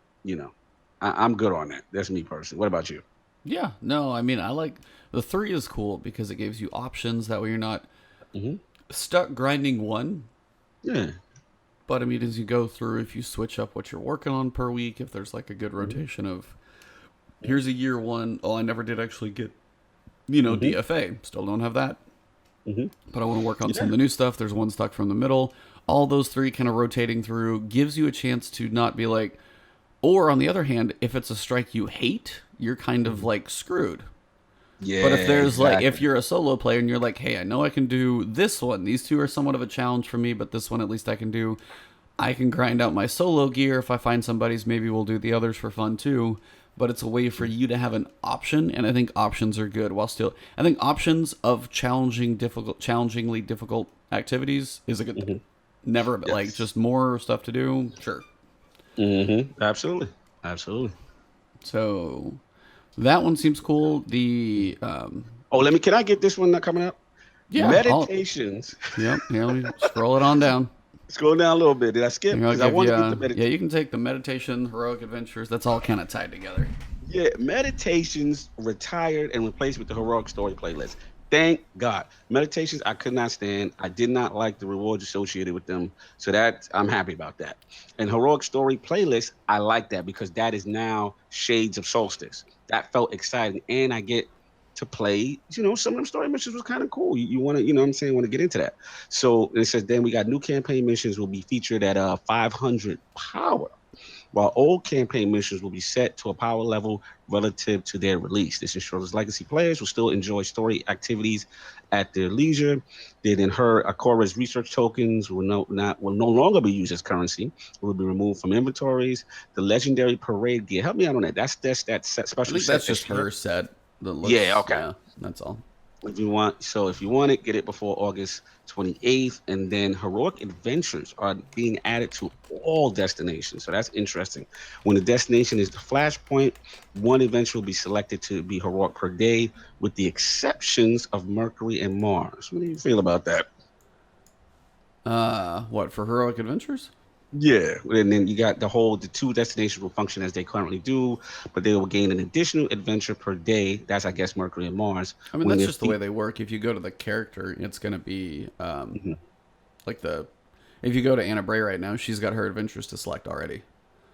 I'm good on that. That's me personally. What about you? Yeah, no, I mean, I like the 3 is cool because it gives you options that way you're not stuck grinding one. Yeah. But I mean, as you go through, if you switch up what you're working on per week, if there's like a good rotation of here's a year 1, oh, I never did actually get, DFA, still don't have that. But I want to work on some of the new stuff. There's one stuck from the middle. All those 3 kind of rotating through gives you a chance to not be like, or on the other hand, if it's a strike you hate, you're kind of like screwed. Yeah. But if there's like, if you're a solo player and you're like, hey, I know I can do this one. These 2 are somewhat of a challenge for me, but this one at least I can do. I can grind out my solo gear. If I find somebody's, maybe we'll do the others for fun too. But it's a way for you to have an option, and I think options are good. I think options of challengingly difficult activities is a good thing. Never like just more stuff to do. Sure. Absolutely. So that one seems cool. The can I get this one coming up? Yeah. Meditations. Yep. Yeah, let me scroll it on down. Scroll down a little bit. Did I skip? Because I want to get the meditation. Yeah, you can take the meditation, heroic adventures. That's all kind of tied together. Yeah, meditations retired and replaced with the heroic story playlist. Thank God. Meditations I could not stand. I did not like the rewards associated with them. So I'm happy about that. And heroic story playlist, I like that because that is now Shades of Solstice. That felt exciting. And I get to play, some of them story missions was kind of cool. You want to, want to get into that. So it says then we got new campaign missions will be featured at 500 power, while old campaign missions will be set to a power level relative to their release. This ensures legacy players will still enjoy story activities at their leisure. They then heard Akora's research tokens will no longer be used as currency. It will be removed from inventories. The legendary parade gear. Help me out on that. That's that set special. I think that's just her set. Okay. Yeah, that's all. If you want it, get it before August 28th. And then heroic adventures are being added to all destinations. So that's interesting. When the destination is the Flashpoint, one adventure will be selected to be heroic per day, with the exceptions of Mercury and Mars. What do you feel about that? What, for heroic adventures? Yeah, and then you got the 2 destinations will function as they currently do, but they will gain an additional adventure per day. That's, I guess, Mercury and Mars. I mean, that's just the way they work. If you go to the character, it's going to be if you go to Anna Bray right now, she's got her adventures to select already.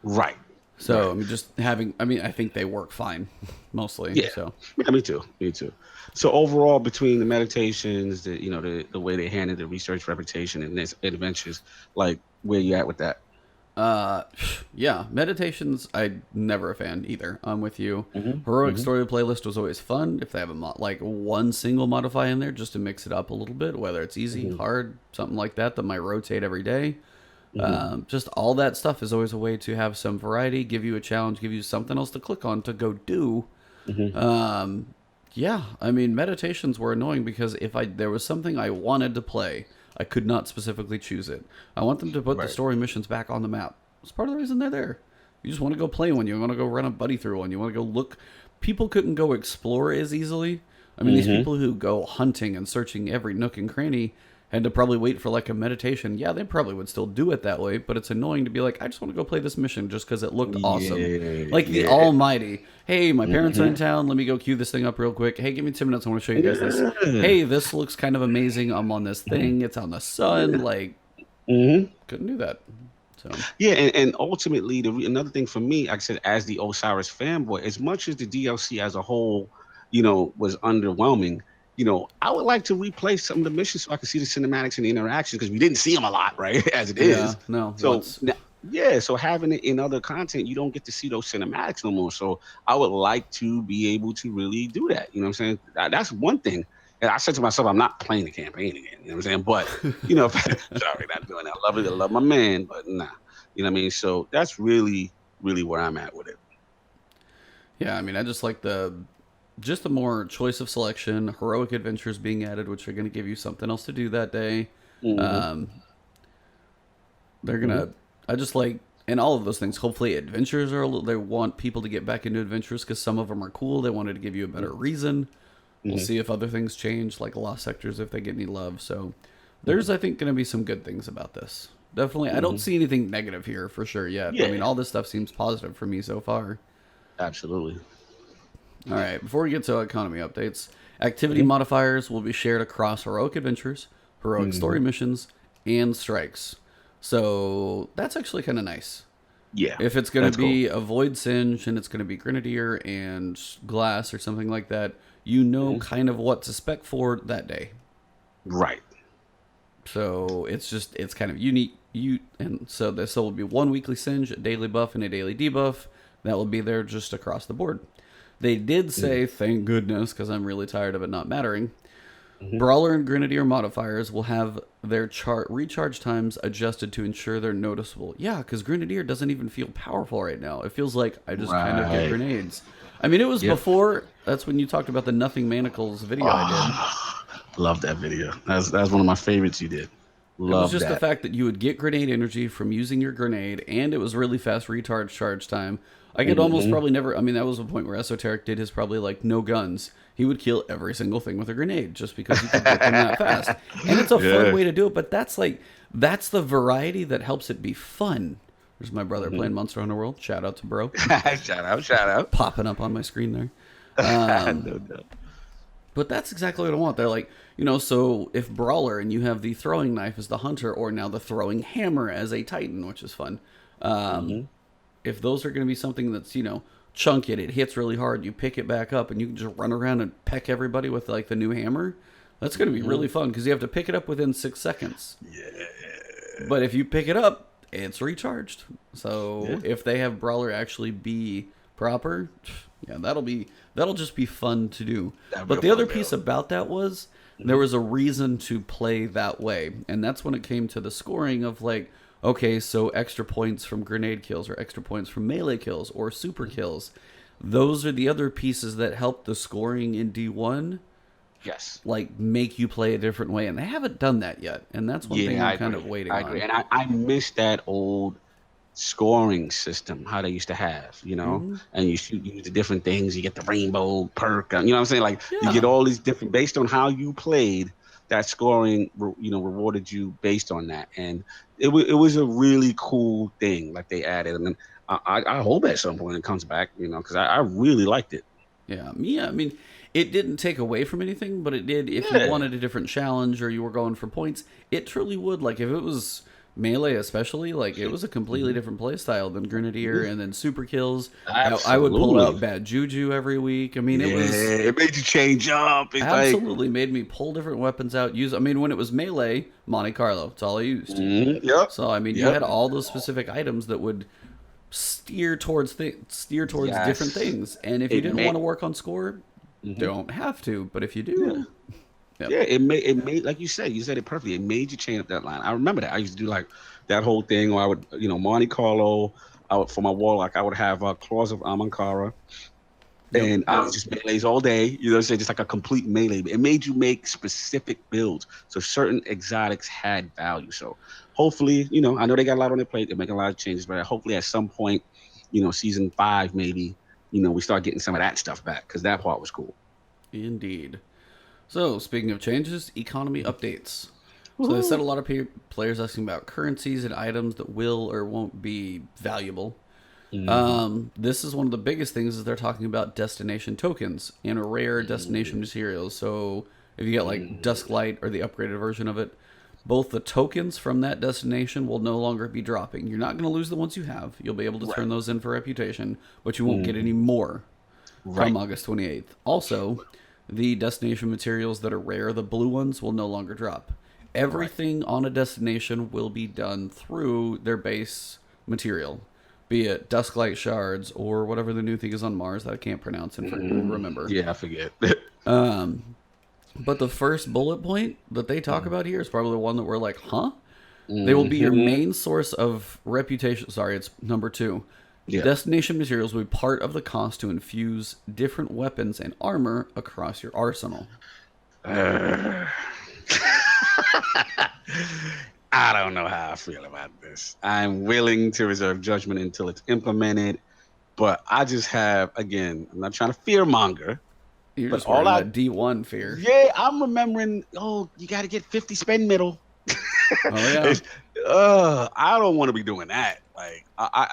Right. So, right. I think they work fine, mostly. Yeah. So. Yeah, me too. So overall, between the meditations, the way they handle the research reputation and this adventures, like where you at with that? Yeah, meditations, I'm never a fan either. I'm with you. Heroic story playlist was always fun. If they have one single modifier in there just to mix it up a little bit, whether it's easy, hard, something like that might rotate every day. Just all that stuff is always a way to have some variety, give you a challenge, give you something else to click on to go do. Yeah, I mean, meditations were annoying because if there was something I wanted to play, I could not specifically choose it. I want them to put the story missions back on the map. It's part of the reason they're there. You just want to go play one. You want to go run a buddy through one. You want to go look. People couldn't go explore as easily. I mean, these people who go hunting and searching every nook and cranny had to probably wait for like a meditation. Yeah, they probably would still do it that way, but it's annoying to be like, I just want to go play this mission just because it looked awesome. Like the almighty, hey, my parents are in town. Let me go queue this thing up real quick. Hey, give me 10 minutes. I want to show you guys this. Hey, this looks kind of amazing. I'm on this thing. It's on the sun. Like, couldn't do that. So. Yeah, and ultimately, another thing for me, like I said, as the Osiris fanboy, as much as the DLC as a whole, was underwhelming, I would like to replay some of the missions so I can see the cinematics and the interactions because we didn't see them a lot, right? As it is. No. So Yeah, so having it in other content, you don't get to see those cinematics no more. So I would like to be able to really do that. You know what I'm saying? That's one thing. And I said to myself, I'm not playing the campaign again. You know what I'm saying? But sorry, not doing that. I love it. I love my man, but nah. You know what I mean? So that's really, really where I'm at with it. Yeah, I mean, I just like the more choice of selection, heroic adventures being added, which are going to give you something else to do that day. Mm-hmm. Um, they're gonna. I just like, and all of those things. Hopefully, adventures are. They want people to get back into adventures because some of them are cool. They wanted to give you a better reason. We'll see if other things change, like Lost Sectors, if they get any love. So, there's, I think, going to be some good things about this. Definitely, I don't see anything negative here for sure yet. Yeah. I mean, all this stuff seems positive for me so far. Absolutely. All right, before we get to economy updates, activity modifiers will be shared across heroic adventures, heroic story missions, and strikes. So that's actually kind of nice. Yeah. If it's going that's to be cool. a Void Singe and it's going to be Grenadier and Glass or something like that, you know kind of what to spec for that day. Right. So it's kind of unique. And so this will be one weekly Singe, a daily buff, and a daily debuff. That will be there just across the board. They did say, thank goodness, because I'm really tired of it not mattering, Brawler and Grenadier modifiers will have their recharge times adjusted to ensure they're noticeable. Yeah, because Grenadier doesn't even feel powerful right now. It feels like I just kind of get grenades. I mean, it was before. That's when you talked about the Nothing Manacles video I did. Love that video. That's one of my favorites you did. Love it was just that. the fact that you would get grenade energy from using your grenade, and it was really fast recharge charge time. I could almost probably never. I mean, that was a point where Esoteric did his probably like no guns. He would kill every single thing with a grenade just because he could get them that fast. And it's a fun way to do it, but that's the variety that helps it be fun. There's my brother playing Monster Hunter World. Shout out to bro. shout out. Popping up on my screen there. No doubt. But that's exactly what I want. They're like, so if Brawler and you have the throwing knife as the hunter, or now the throwing hammer as a titan, which is fun. If those are going to be something that's, chunk it hits really hard, you pick it back up, and you can just run around and peck everybody with like the new hammer, that's going to be really fun because you have to pick it up within 6 seconds. Yeah. But if you pick it up, it's recharged. So if they have Brawler actually be proper, yeah, that'll just be fun to do. But the other piece about that was there was a reason to play that way, and that's when it came to the scoring of like, okay, so extra points from grenade kills or extra points from melee kills or super kills. Those are the other pieces that help the scoring in D1. Yes. Like make you play a different way, and they haven't done that yet. And that's one thing I'm kind of waiting on. I agree. And I miss that old scoring system, how they used to have, and you use the different things, you get the rainbow perk, you know what I'm saying? Like you get all these different, based on how you played, that scoring, rewarded you based on that. And it was a really cool thing, like they added. And then I hope at some point it comes back, because I really liked it. Yeah, I mean, it didn't take away from anything, but it did. If you wanted a different challenge or you were going for points, it truly would. Like if it was melee especially, like it was a completely different play style than Grenadier and then super kills. I would pull out Bad Juju every week. I mean, it made you change up. It's absolutely made me pull different weapons out. When it was melee, Monte Carlo, it's all I used. So I mean, you had all those specific items that would steer towards different things. And if you didn't want to work on score, don't have to. But if you do. Yeah, it made like you said it perfectly. It made you chain up that line. I remember that. I used to do like that whole thing where I would, Monte Carlo, for my warlock, I would have Claws of Amankara. And I was just melees all day, just like a complete melee. It made you make specific builds. So certain exotics had value. So hopefully, I know they got a lot on their plate. They're making a lot of changes, but hopefully at some point, season 5 maybe, we start getting some of that stuff back because that part was cool. Indeed. So, speaking of changes, economy updates. So they said a lot of players asking about currencies and items that will or won't be valuable. This is one of the biggest things is they're talking about destination tokens and rare destination materials. So if you get like Dusklight or the upgraded version of it, both the tokens from that destination will no longer be dropping. You're not going to lose the ones you have. You'll be able to turn those in for reputation, but you won't get any more from August 28th. Also, the destination materials that are rare, the blue ones, will no longer drop. Everything on a destination will be done through their base material, be it Dusklight shards or whatever the new thing is on Mars that I can't pronounce and remember. Yeah, I forget. But the first bullet point that they talk about here is probably the one that we're like, huh? They will be your main source of reputation. Sorry, it's number 2. Yeah. Destination materials will be part of the cost to infuse different weapons and armor across your arsenal. I don't know how I feel about this. I'm willing to reserve judgment until it's implemented, but I just have, again, I'm not trying to fearmonger. You're but just all that D1 fear. Yeah, I'm remembering, you got to get 50 spend middle. Oh, yeah. I don't want to be doing that. Like,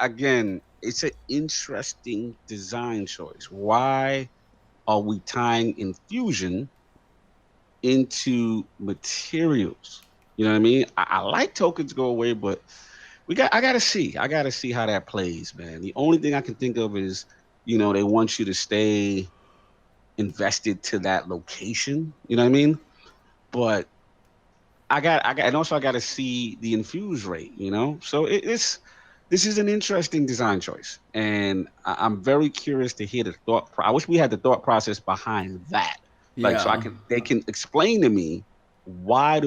again, it's an interesting design choice. Why are we tying infusion into materials? You know what I mean? I like tokens go away, but I gotta see how that plays, man. The only thing I can think of is, they want you to stay invested to that location. You know what I mean? But and also I got to see the infuse rate. So this is an interesting design choice, and I'm very curious to hear the thought. I wish we had the thought process behind that. Like, so they can explain to me why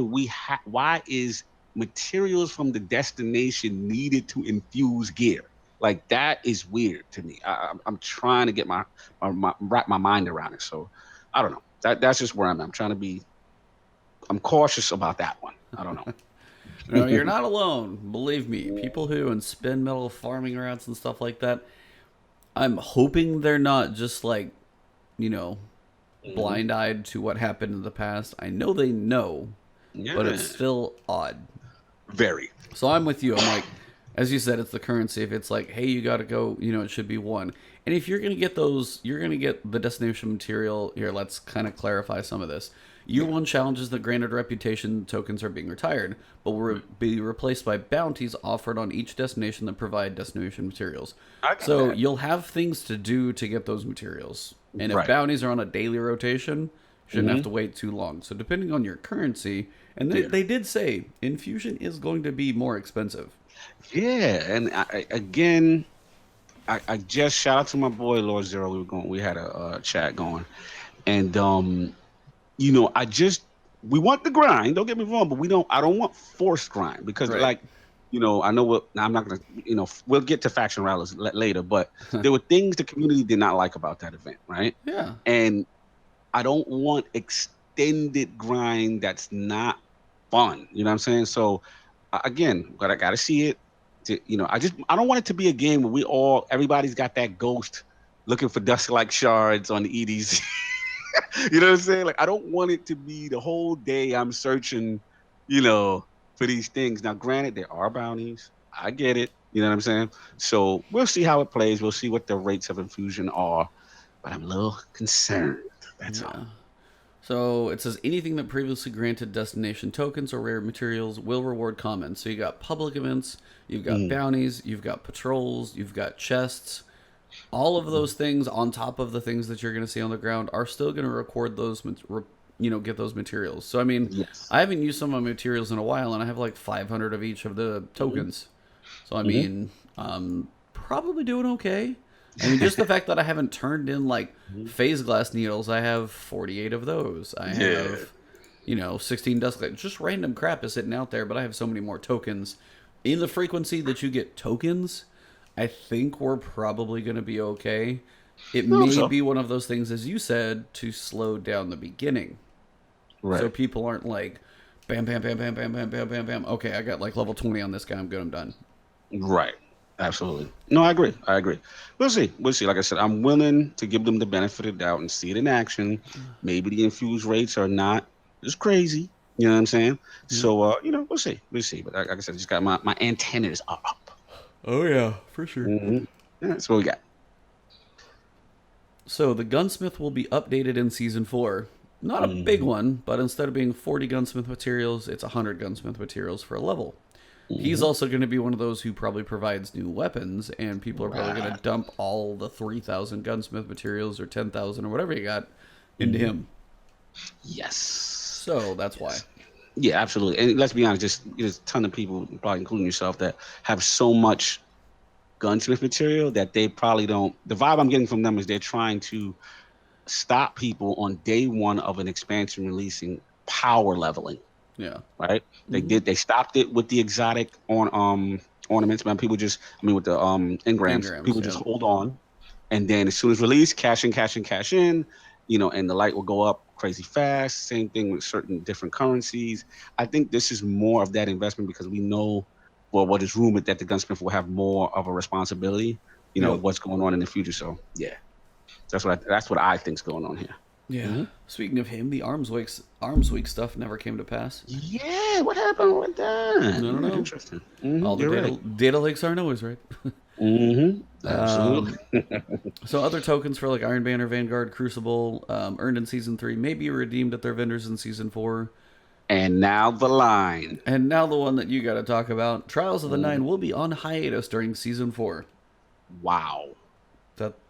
is materials from the destination needed to infuse gear? Like, that is weird to me. I'm trying to get wrap my mind around it. So I don't know. That's just where I'm at. I'm cautious about that one. I don't know. No, you're not alone. Believe me, people who in spin metal farming routes and stuff like that, I'm hoping they're not just like, blind-eyed to what happened in the past. I know they know, but it's still odd. Very. So I'm with you. I'm like, as you said, it's the currency. If it's like, hey, you got to go, it should be 1. And if you're going to get those, you're going to get the destination material. Here, let's kind of clarify some of this. Year 1 challenges that granted reputation tokens are being retired, but will be replaced by bounties offered on each destination that provide destination materials. So you'll have things to do to get those materials. And if bounties are on a daily rotation, you shouldn't have to wait too long. So depending on your currency, and they did say infusion is going to be more expensive. Yeah, and I just shout out to my boy Lord Zero. We had a chat going, and we want the grind. Don't get me wrong, but I don't want forced grind because I know I'm not gonna, we'll get to faction rallies later, but there were things the community did not like about that event, right? Yeah. And I don't want extended grind that's not fun. You know what I'm saying? So again, but I gotta see it. I don't want it to be a game where everybody's got that ghost looking for dust-like shards on the EDZ. You know what I'm saying? Like, I don't want it to be the whole day I'm searching, for these things. Now, granted, there are bounties. I get it. You know what I'm saying? So we'll see how it plays. We'll see what the rates of infusion are. But I'm a little concerned. That's all. So it says anything that previously granted destination tokens or rare materials will reward comments. So you got public events, you've got bounties, you've got patrols, you've got chests. All of those things on top of the things that you're going to see on the ground are still going to record those, get those materials. So, I mean, I haven't used some of my materials in a while, and I have like 500 of each of the tokens. So, I mean, probably doing okay. I mean, just the fact that I haven't turned in like phase glass needles, I have 48 of those. I have, 16 dusklight. Just random crap is sitting out there, but I have so many more tokens. In the frequency that you get tokens, I think we're probably going to be okay. It may be one of those things, as you said, to slow down the beginning. Right. So people aren't like, bam, bam, bam, bam, bam, bam, bam, bam, bam. Okay, I got like level 20 on this guy. I'm good. I'm done. Right. Absolutely. No, I agree. We'll see. Like I said, I'm willing to give them the benefit of the doubt and see it in action. Maybe the infused rates are not just crazy. You know what I'm saying? So, we'll see. But like I said, I just got my antennas up. Oh, yeah, for sure. Yeah, that's what we got. So the Gunsmith will be updated in Season 4. Not a big one, but instead of being 40 Gunsmith materials, it's 100 Gunsmith materials for a level. He's also going to be one of those who probably provides new weapons, and people are probably going to dump all the 3,000 Gunsmith materials or 10,000 or whatever you got into him. Yes. So that's why. Yeah, absolutely. And let's be honest, there's a ton of people, probably including yourself, that have so much Gunsmith material that they probably don't. The vibe I'm getting from them is they're trying to stop people on day one of an expansion releasing power leveling. Yeah. Right? They stopped it with the exotic ornaments, man. People just with the engrams, Engrams, people yeah. just hold on, and then as soon as released, cash in, cash in, cash in, and the light will go up crazy fast. Same thing with certain different currencies. I think this is more of that investment because we know, well, what is rumored that the gunsmith will have more of a responsibility, Yep. what's going on in the future. So yeah, that's what I think's going on here. Yeah. Mm-hmm. Speaking of him, the Arms Week stuff never came to pass. Yeah, what happened with that? I don't know. Interesting. Mm-hmm. All the data leaks aren't always right. Mm-hmm. Absolutely. So other tokens for like Iron Banner, Vanguard, Crucible, earned in Season 3 may be redeemed at their vendors in Season 4. And now the line. And now the one that you got to talk about. Trials of the Nine will be on hiatus during Season 4. Wow.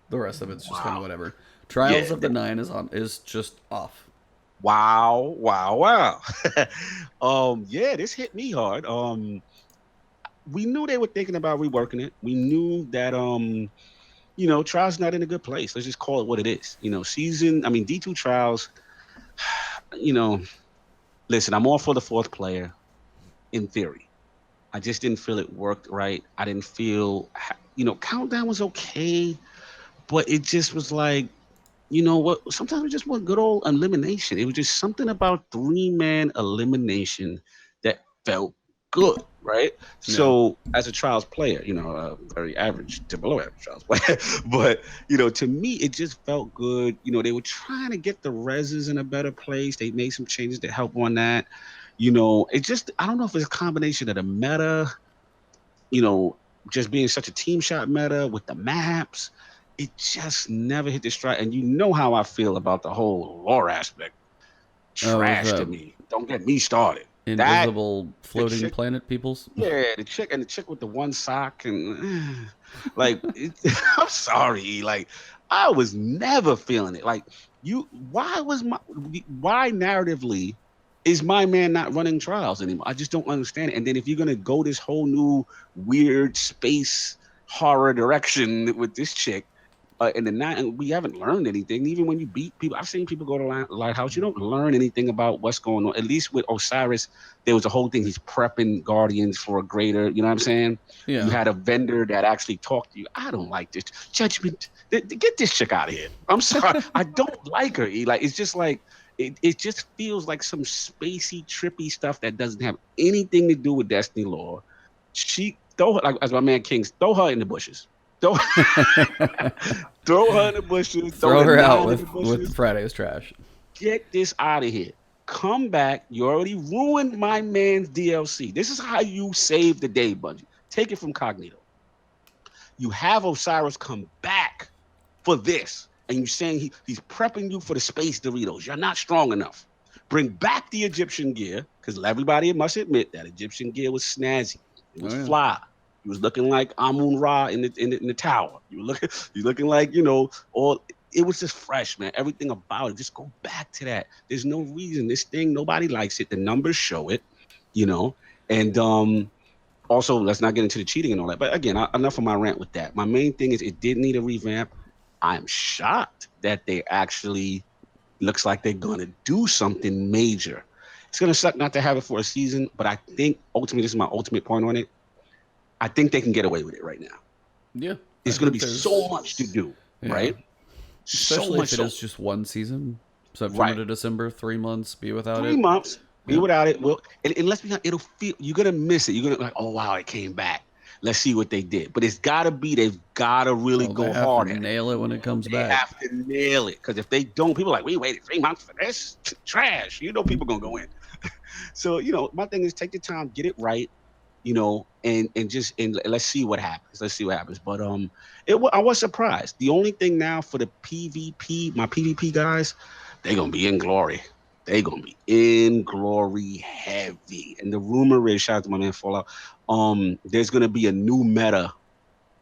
The rest of it's just kind of whatever. Trials of the Nine is just off. Wow. Wow. Yeah, this hit me hard. We knew they were thinking about reworking it. We knew that Trials not in a good place. Let's just call it what it is. D2 Trials, listen, I'm all for the fourth player in theory. I just didn't feel it worked right. I didn't feel, Countdown was okay, but it just was like, what? Sometimes we just want good old elimination. It was just something about 3-man elimination that felt good, right? Yeah. So as a Trials player, a very average to below average Trials player, but to me it just felt good. They were trying to get the reses in a better place. They made some changes to help on that. It just, I don't know if it's a combination of the meta, just being such a team shot meta with the maps. It just never hit the stride. And you know how I feel about the whole lore aspect. Trash to me. Don't get me started. Invisible floating planet peoples? Yeah, the chick with the one sock and I'm sorry. Like, I was never feeling it. Like, why narratively is my man not running Trials anymore? I just don't understand it. And then if you're gonna go this whole new weird space horror direction with this chick, and we haven't learned anything. Even when you beat people, I've seen people go to Lighthouse. You don't learn anything about what's going on. At least with Osiris, there was a whole thing. He's prepping Guardians for a greater. You know what I'm saying? Yeah. You had a vendor that actually talked to you. I don't like this Judgment. Get this chick out of here. I'm sorry. I don't like her. Like, it's just like it just feels like some spacey, trippy stuff that doesn't have anything to do with Destiny lore. She as my man Kings, throw her in the bushes. Throw her in the bushes. Throw her out with Friday's trash. Get this out of here. Come back. You already ruined my man's DLC. This is how you save the day, Bungie. Take it from Cognito. You have Osiris come back for this, and you're saying he's prepping you for the space Doritos. You're not strong enough. Bring back the Egyptian gear, because everybody must admit that Egyptian gear was snazzy. It was fly. He was looking like Amun-Ra in the tower. You looking like, all it was just fresh, man. Everything about it. Just go back to that. There's no reason. This thing, nobody likes it. The numbers show it, And also, let's not get into the cheating and all that. But again, enough of my rant with that. My main thing is it did need a revamp. I'm shocked that they actually looks like they're gonna do something major. It's gonna suck not to have it for a season, but I think ultimately, this is my ultimate point on it. I think they can get away with it right now. Yeah. There's going to be so much to do, right? Especially so much if it is just one season. September to December, 3 months, be without 3 months, be without it. Well, and let's be honest, it'll feel, you're going to miss it. You're going to like, oh, wow, it came back. Let's see what they did. But it's got to be, they've got to really go hard at it. Nail it when it comes back. They have to nail it. Because if they don't, people are like, we waited 3 months for this? Trash. People going to go in. So, my thing is take the time, get it right. And let's see what happens. But I was surprised. The only thing now for the PvP, my PvP guys, they're gonna be in glory. They're gonna be in glory heavy. And the rumor is, shout out to my man Fallout, there's gonna be a new meta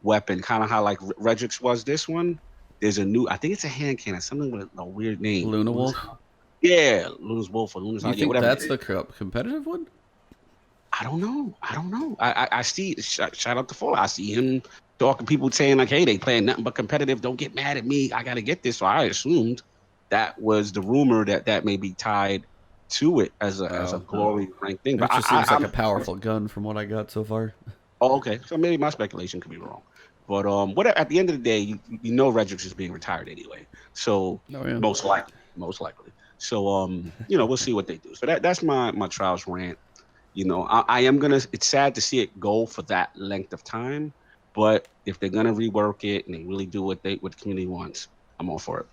weapon, kind of how like Redrix was this one. There's a new, I think it's a hand cannon, something with a weird name. Luna Wolf? Yeah, Luna's Wolf or Luna's Wolf. You think that's the competitive one? I don't know. I see. Shout out to Fallout. I see him talking people saying like, hey, they playing nothing but competitive. Don't get mad at me. I got to get this. So I assumed that was the rumor that may be tied to it as a glory rank thing. It But just seems like I'm a powerful gun from what I got so far. oh, okay. So maybe my speculation could be wrong. But what at the end of the day, you know Redrix is being retired anyway. So most likely. So we'll see what they do. So that's my trials rant. I am gonna. It's sad to see it go for that length of time, but if they're gonna rework it and they really do what the community wants, I'm all for it.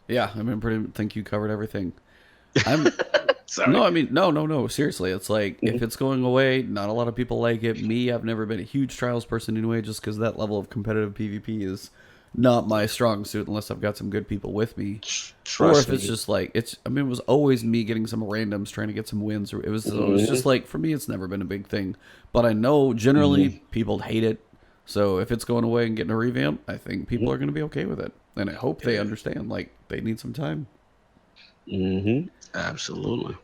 Yeah, I mean, think you covered everything. I'm Sorry. No, I mean, no. Seriously, it's like if it's going away, not a lot of people like it. Me, I've never been a huge trials person anyway, just because that level of competitive PvP is not my strong suit unless I've got some good people with me. Or if it's just like it was always me getting some randoms trying to get some wins. It was just like for me, it's never been a big thing. But I know generally people hate it. So if it's going away and getting a revamp, I think people are going to be okay with it, and I hope they understand. Like they need some time. Absolutely.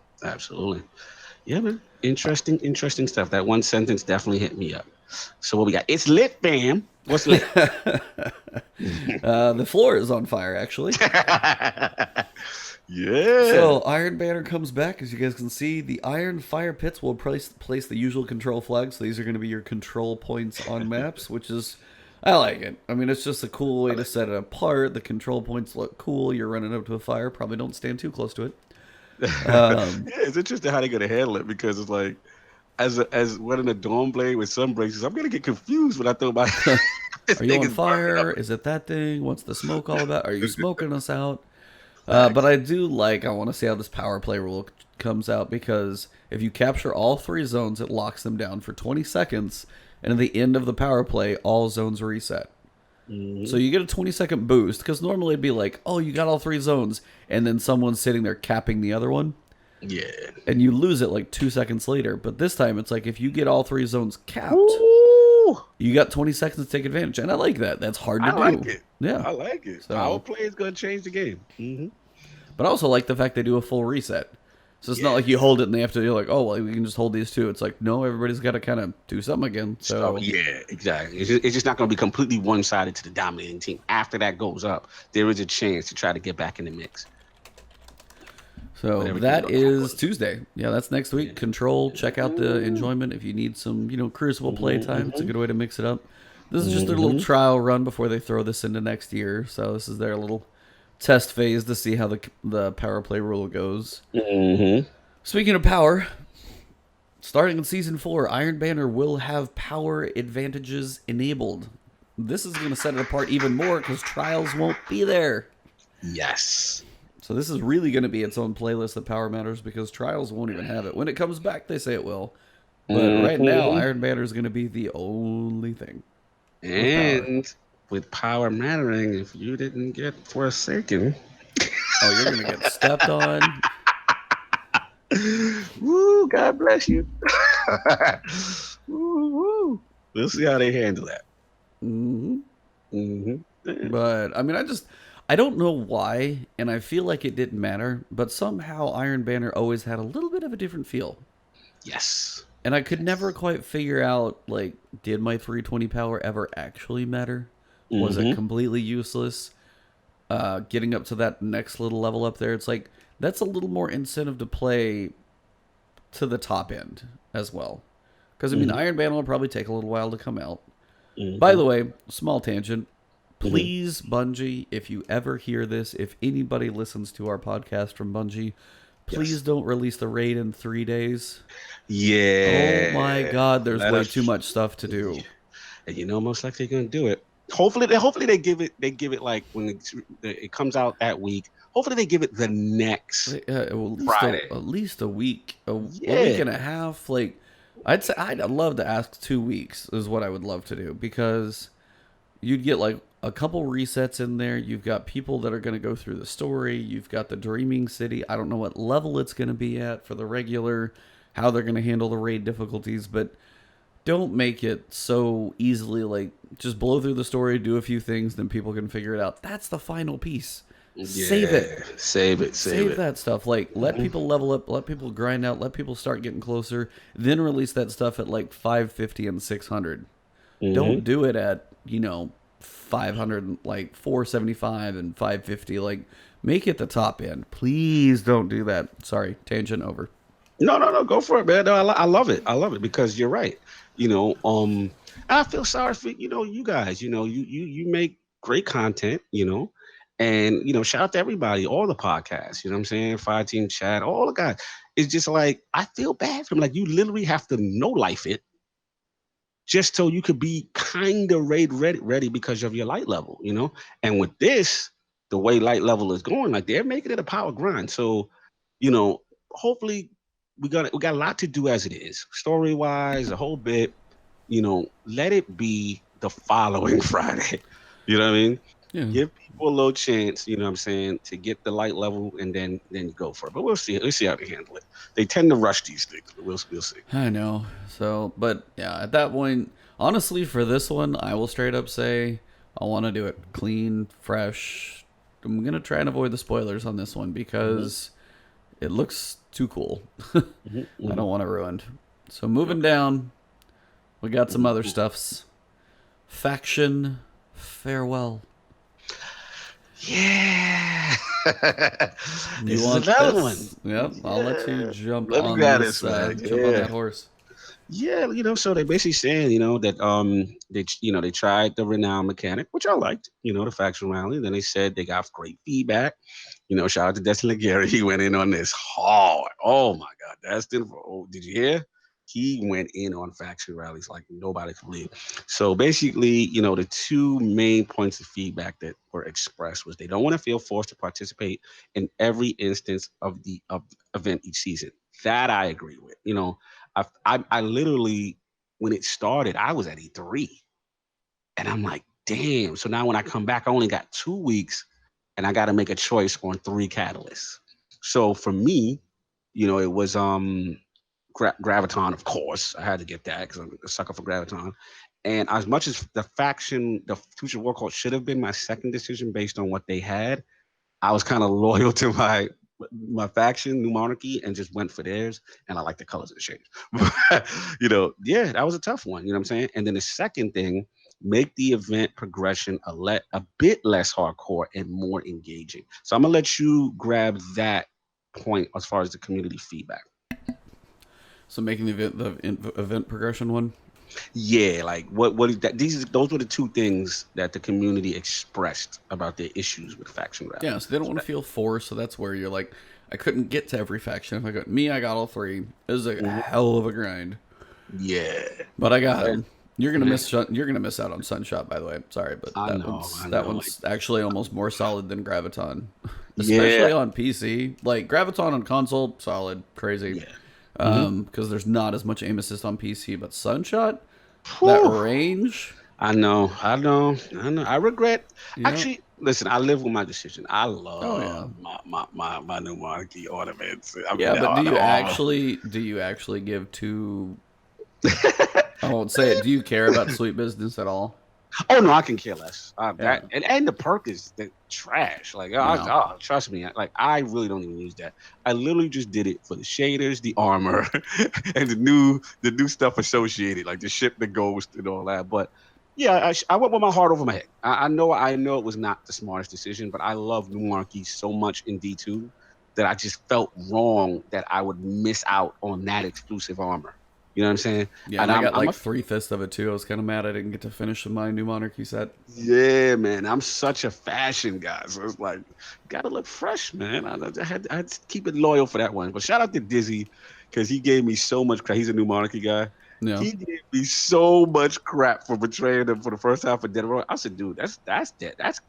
Yeah, man. Interesting stuff. That one sentence definitely hit me up. So what we got? It's lit, fam. What's lit? The floor is on fire, actually. Yeah. So Iron Banner comes back. As you guys can see, the Iron Fire Pits will place the usual control flags. So these are going to be your control points on maps, which is, I like it. I mean, it's just a cool way to set it apart. The control points look cool. You're running up to a fire. Probably don't stand too close to it. Yeah, it's interesting how they're going to handle it because it's like, as running a Dawn Blade with sun braces, I'm going to get confused when I throw my... Are you on fire? Is it that thing? What's the smoke all about? Are you smoking us out? But I want to see how this power play rule comes out, because if you capture all 3 zones, it locks them down for 20 seconds, and at the end of the power play, all zones reset. So you get a 20-second boost, because normally it'd be like, oh, you got all 3 zones, and then someone's sitting there capping the other one. Yeah. And you lose it like 2 seconds later. But this time, it's like if you get all 3 zones capped, you got 20 seconds to take advantage. And I like that. That's hard to do. I like it. Yeah. I like it. So, Power play is going to change the game. But I also like the fact they do a full reset. So it's not like you hold it and they have to, you're like, oh, well, we can just hold these 2. It's like, no, everybody's got to kind of do something again. So yeah, exactly. It's just not going to be completely one-sided to the dominating team. After that goes up, there is a chance to try to get back in the mix. So that is Tuesday. Yeah, that's next week. Control, check out the enjoyment if you need some, Crucible playtime. It's a good way to mix it up. This is just their little trial run before they throw this into next year. So this is their little test phase to see how the power play rule goes. Speaking of power, starting in Season 4, Iron Banner will have power advantages enabled. This is going to set it apart even more because Trials won't be there. Yes. So this is really going to be its own playlist of Power Matters because Trials won't even have it. When it comes back, they say it will. But right now, Iron Banner is going to be the only thing. And with power mattering, if you didn't get Forsaken... Oh, you're going to get stepped on. Woo, God bless you. Woo. We'll see how they handle that. But, I mean, I don't know why, and I feel like it didn't matter, but somehow Iron Banner always had a little bit of a different feel. Yes. And I could never quite figure out, like, did my 320 power ever actually matter? Was it completely useless? Getting up to that next little level up there, it's like, that's a little more incentive to play to the top end as well. Because, I mean, Iron Banner will probably take a little while to come out. By the way, small tangent. Please, Bungie, if you ever hear this, if anybody listens to our podcast from Bungie, please don't release the raid in 3 days. Yeah. Oh my God, there's way too much stuff to do. And most likely they're gonna do it. Hopefully they give it like when it comes out that week. Hopefully they give it the next Friday. At least a week, a week and a half. Like, I'd say I'd love to ask 2 weeks is what I would love to do, because you'd get like a couple resets in there. You've got people that are going to go through the story. You've got the Dreaming City. I don't know what level it's going to be at for the regular, how they're going to handle the raid difficulties, but don't make it so easily like just blow through the story, do a few things, then people can figure it out. That's the final piece. Yeah. Save it. Save that stuff. Like, let people level up, let people grind out, let people start getting closer, then release that stuff at like 550 and 600. Don't do it at 500, like 475 and 550. Like, make it the top end. Please don't do that. Sorry, tangent over. No, go for it, man. No, I love it. I love it because you're right. I feel sorry for you guys. You make great content. And shout out to everybody, all the podcasts. You know what I'm saying? Fire Team Chat, all the guys. It's just like I feel bad for them. Like you literally have to know life it just so you could be kind of ready because of your light level. And with this, the way light level is going, like they're making it a power grind. So, hopefully we got a lot to do as it is, story wise, a whole bit. Let it be the following Friday. You know what I mean? Yeah. Give people a little chance, you know what I'm saying, to get the light level, and then you go for it. But we'll see. Let's see how they handle it. They tend to rush these things, but we'll see. I know. So, but yeah, at that point, honestly, for this one, I will straight up say I want to do it clean, fresh. I'm gonna try and avoid the spoilers on this one because it looks too cool. I don't want it ruined. So moving down, we got some other stuffs. Faction Farewell. Yeah. You want another this? one? Yep, Yeah. I'll let you jump Let me on grab this. this, man. Jump on that horse. Yeah, so they basically saying, that they tried the renown mechanic, which I liked, the faction rally. Then they said they got great feedback. Shout out to Destin Legary. He went in on this hard. Oh my God, Destin! Oh, did you hear? He went in on faction rallies like nobody could believe. So basically, the two main points of feedback that were expressed was they don't want to feel forced to participate in every instance of the event each season. That I agree with. I literally, when it started, I was at E3, and I'm like, damn. So now when I come back, I only got 2 weeks, and I got to make a choice on 3 catalysts. So for me, it was Graviton, of course. I had to get that because I'm a sucker for Graviton. And as much as the Future War Cult should have been my second decision based on what they had, I was kind of loyal to my faction, New Monarchy, and just went for theirs. And I like the colors of the shades. Yeah, that was a tough one. You know what I'm saying? And then the second thing, make the event progression a bit less hardcore and more engaging. So I'm gonna let you grab that point as far as the community feedback. So making the event progression one. Yeah, like what is that? Those were the two things that the community expressed about their issues with faction rally. Yeah, so they don't want to feel forced. So that's where you're like, I couldn't get to every faction. If I got all 3. It was a hell of a grind. Yeah, but I got them. You're gonna miss out on Sunshot, by the way. Sorry, but that one's actually almost more solid than Graviton, especially on PC. Like Graviton on console, solid, crazy. Yeah. Because there's not as much aim assist on PC, but Sunshot, that range. I know. I regret. Actually, listen. I live with my decision. I love my New Monarchy ornaments. But do you actually give 2? I won't say it. Do you care about Sweet Business at all? Oh no, I can care less. And the perk is the trash. Like, trust me. Like, I really don't even use that. I literally just did it for the shaders, the armor, and the new stuff associated, like the ship, the ghost, and all that. But yeah, I went with my heart over my head. I know it was not the smartest decision, but I love New Monarchy so much in D2 that I just felt wrong that I would miss out on that exclusive armor. You know what I'm saying? Yeah, and I got 3/5 of it too. I was kind of mad I didn't get to finish my New Monarchy set. Yeah, man. I'm such a fashion guy. So it's like, gotta look fresh, man. I had to keep it loyal for that one. But shout out to Dizzy, because he gave me so much crap. He's a New Monarchy guy. Yeah. He gave me so much crap for betraying him for the first half of Dead Row. I said, dude, that's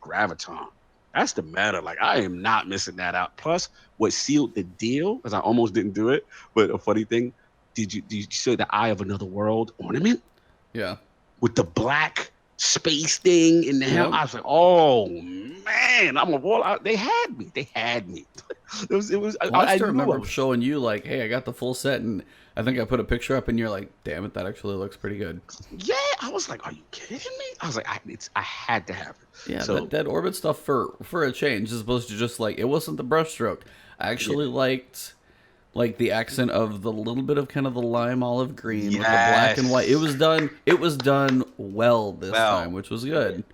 Graviton. That's the matter. Like, I am not missing that out. Plus, what sealed the deal, because I almost didn't do it, but a funny thing, did you see the Eye of Another World ornament? Yeah. With the black space thing in the helm. I was like, oh man, I'm a wall out. They had me. It was well, I still remember showing you like, hey, I got the full set, and I think I put a picture up and you're like, damn it, that actually looks pretty good. Yeah, I was like, are you kidding me? I was like, I had to have it. Yeah, so, that orbit stuff for a change, as opposed to just like, it wasn't the brushstroke. I actually liked like the accent of the little bit of kind of the lime olive green with the black and white. It was done. It was done well this time, which was good.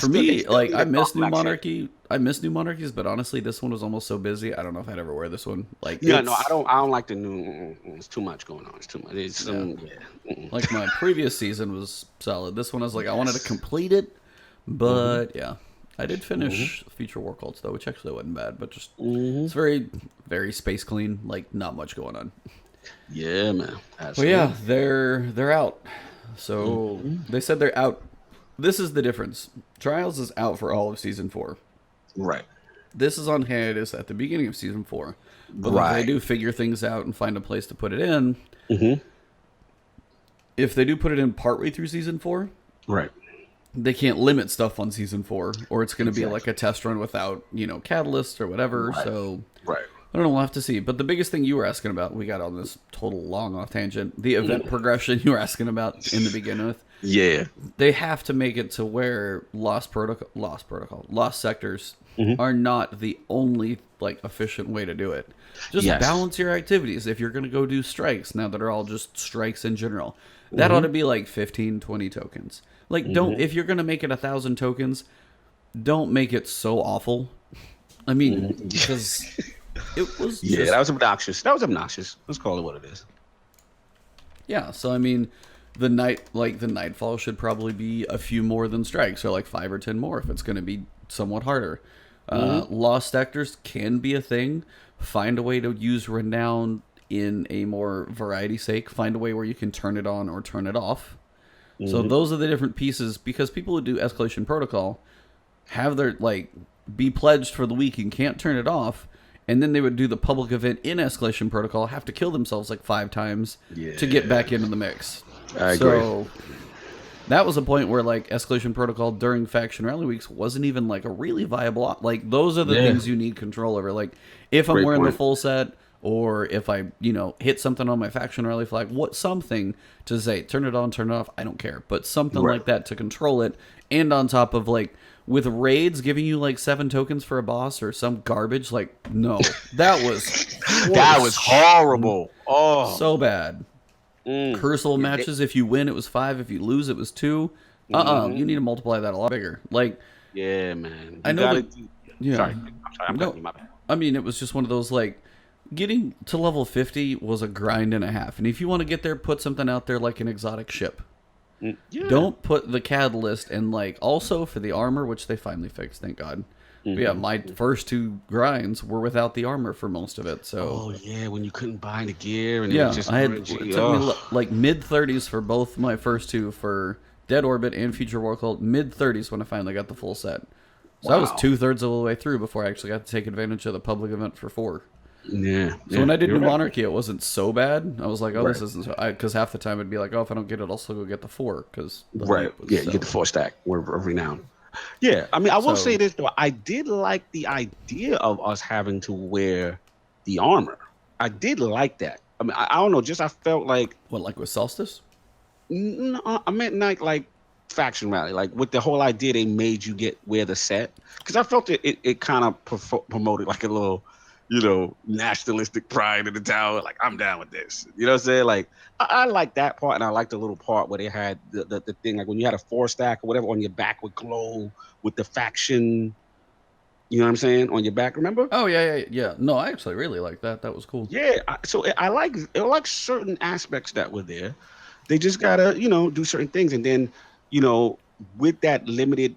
For me, like I miss New Monarchy. I miss New Monarchies, but honestly, this one was almost so busy. I don't know if I'd ever wear this one. Like, yeah, no, I don't like the new. It's too much going on. It's too much. It's like my previous season was solid. This one I was like, I wanted to complete it, but yeah. I did finish Future War Cults though, which actually wasn't bad, but just it's very, very space clean. Like not much going on. Yeah, man. Absolutely. Well, yeah, they're out. So they said they're out. This is the difference. Trials is out for all of season 4. Right. This is on hiatus at the beginning of season 4. But if they do figure things out and find a place to put it in, if they do put it in partway through season 4, right. They can't limit stuff on season 4, or it's going to be like a test run without, catalyst or whatever. Right. So, right. I don't know. We'll have to see. But the biggest thing you were asking about, we got on this total long off tangent. The event progression you were asking about in the beginning with. Yeah. They have to make it to where lost sectors are not the only efficient way to do it. Just balance your activities. If you're going to go do strikes now that are all just strikes in general, that ought to be like 15, 20 tokens. Don't, if you're going to make it 1,000 tokens, don't make it so awful. I mean, because it was that was obnoxious. Let's call it what it is. Yeah, so I mean, the Nightfall should probably be a few more than strikes, or 5 or 10 more if it's going to be somewhat harder. Lost sectors can be a thing. Find a way to use Renown in a more variety sake. Find a way where you can turn it on or turn it off. So those are the different pieces, because people who do Escalation Protocol have their, be pledged for the week and can't turn it off, and then they would do the public event in Escalation Protocol, have to kill themselves 5 times to get back into the mix. I agree. That was a point where Escalation Protocol during faction rally weeks wasn't even a really viable. Those are the things you need control over. If I'm wearing the full set, or if I hit something on my faction rally flag, something to say turn it on, turn it off, I don't care, but something like that to control it. And on top of with raids giving you 7 tokens for a boss or some garbage, no, that was horrible. Oh, so bad. Crucible matches, if you win it was 5, if you lose it was 2. You need to multiply that a lot bigger. Yeah, man. I know. Sorry, I'm cutting you, my bad. I mean, it was just one of those getting to level 50 was a grind and a half. And if you want to get there, put something out there like an exotic ship. Don't put the catalyst and also for the armor, which they finally fixed, thank God. But yeah, my first 2 grinds were without the armor for most of it. So when you couldn't buy the gear, and it took me mid 30s for both my first 2 for Dead Orbit and Future War Cult. Mid 30s when I finally got the full set. So that was 2/3 of the way through before I actually got to take advantage of the public event for 4. Yeah. So when I did New Monarchy, it wasn't so bad. I was like, this isn't so... Because half the time it'd be like, if I don't get it, I'll still go get the 4. Cause you get the 4 stack of Renown. Yeah, I mean, I will say this, though. I did like the idea of us having to wear the armor. I did like that. I mean, I don't know, I felt like... What, with Solstice? No, I meant faction rally, with the whole idea they made you wear the set. Because I felt it kind of promoted a little... nationalistic pride in the town. I'm down with this. You know what I'm saying? I like that part, and I like the little part where they had the thing, when you had a 4 stack or whatever on your back would glow with the faction. You know what I'm saying? On your back, remember? Oh yeah. No, I actually really like that. That was cool. Yeah. So I like certain aspects that were there. They just gotta do certain things, and then with that limited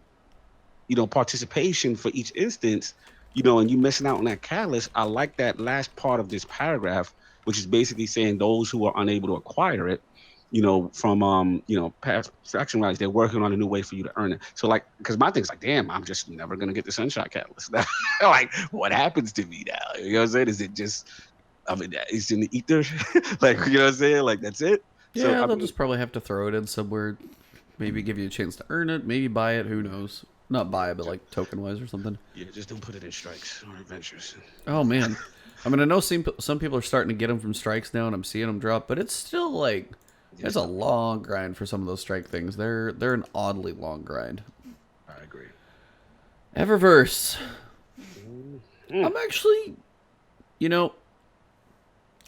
participation for each instance. And you missing out on that catalyst. I like that last part of this paragraph, which is basically saying those who are unable to acquire it, from past faction rallies, they're working on a new way for you to earn it. So because my thing's damn, I'm just never gonna get the Sunshot Catalyst. What happens to me now? You know what I'm saying? Is it just, it's in the ether? You know what I'm saying? That's it. Yeah, so, they'll just probably have to throw it in somewhere, maybe give you a chance to earn it, maybe buy it. Who knows? Not buy it, but token wise or something. Yeah, just don't put it in strikes or adventures. Oh man, I mean, I know some people are starting to get them from strikes now, and I'm seeing them drop, but it's still it's a long grind for some of those strike things. They're an oddly long grind. I agree. Eververse. I'm actually,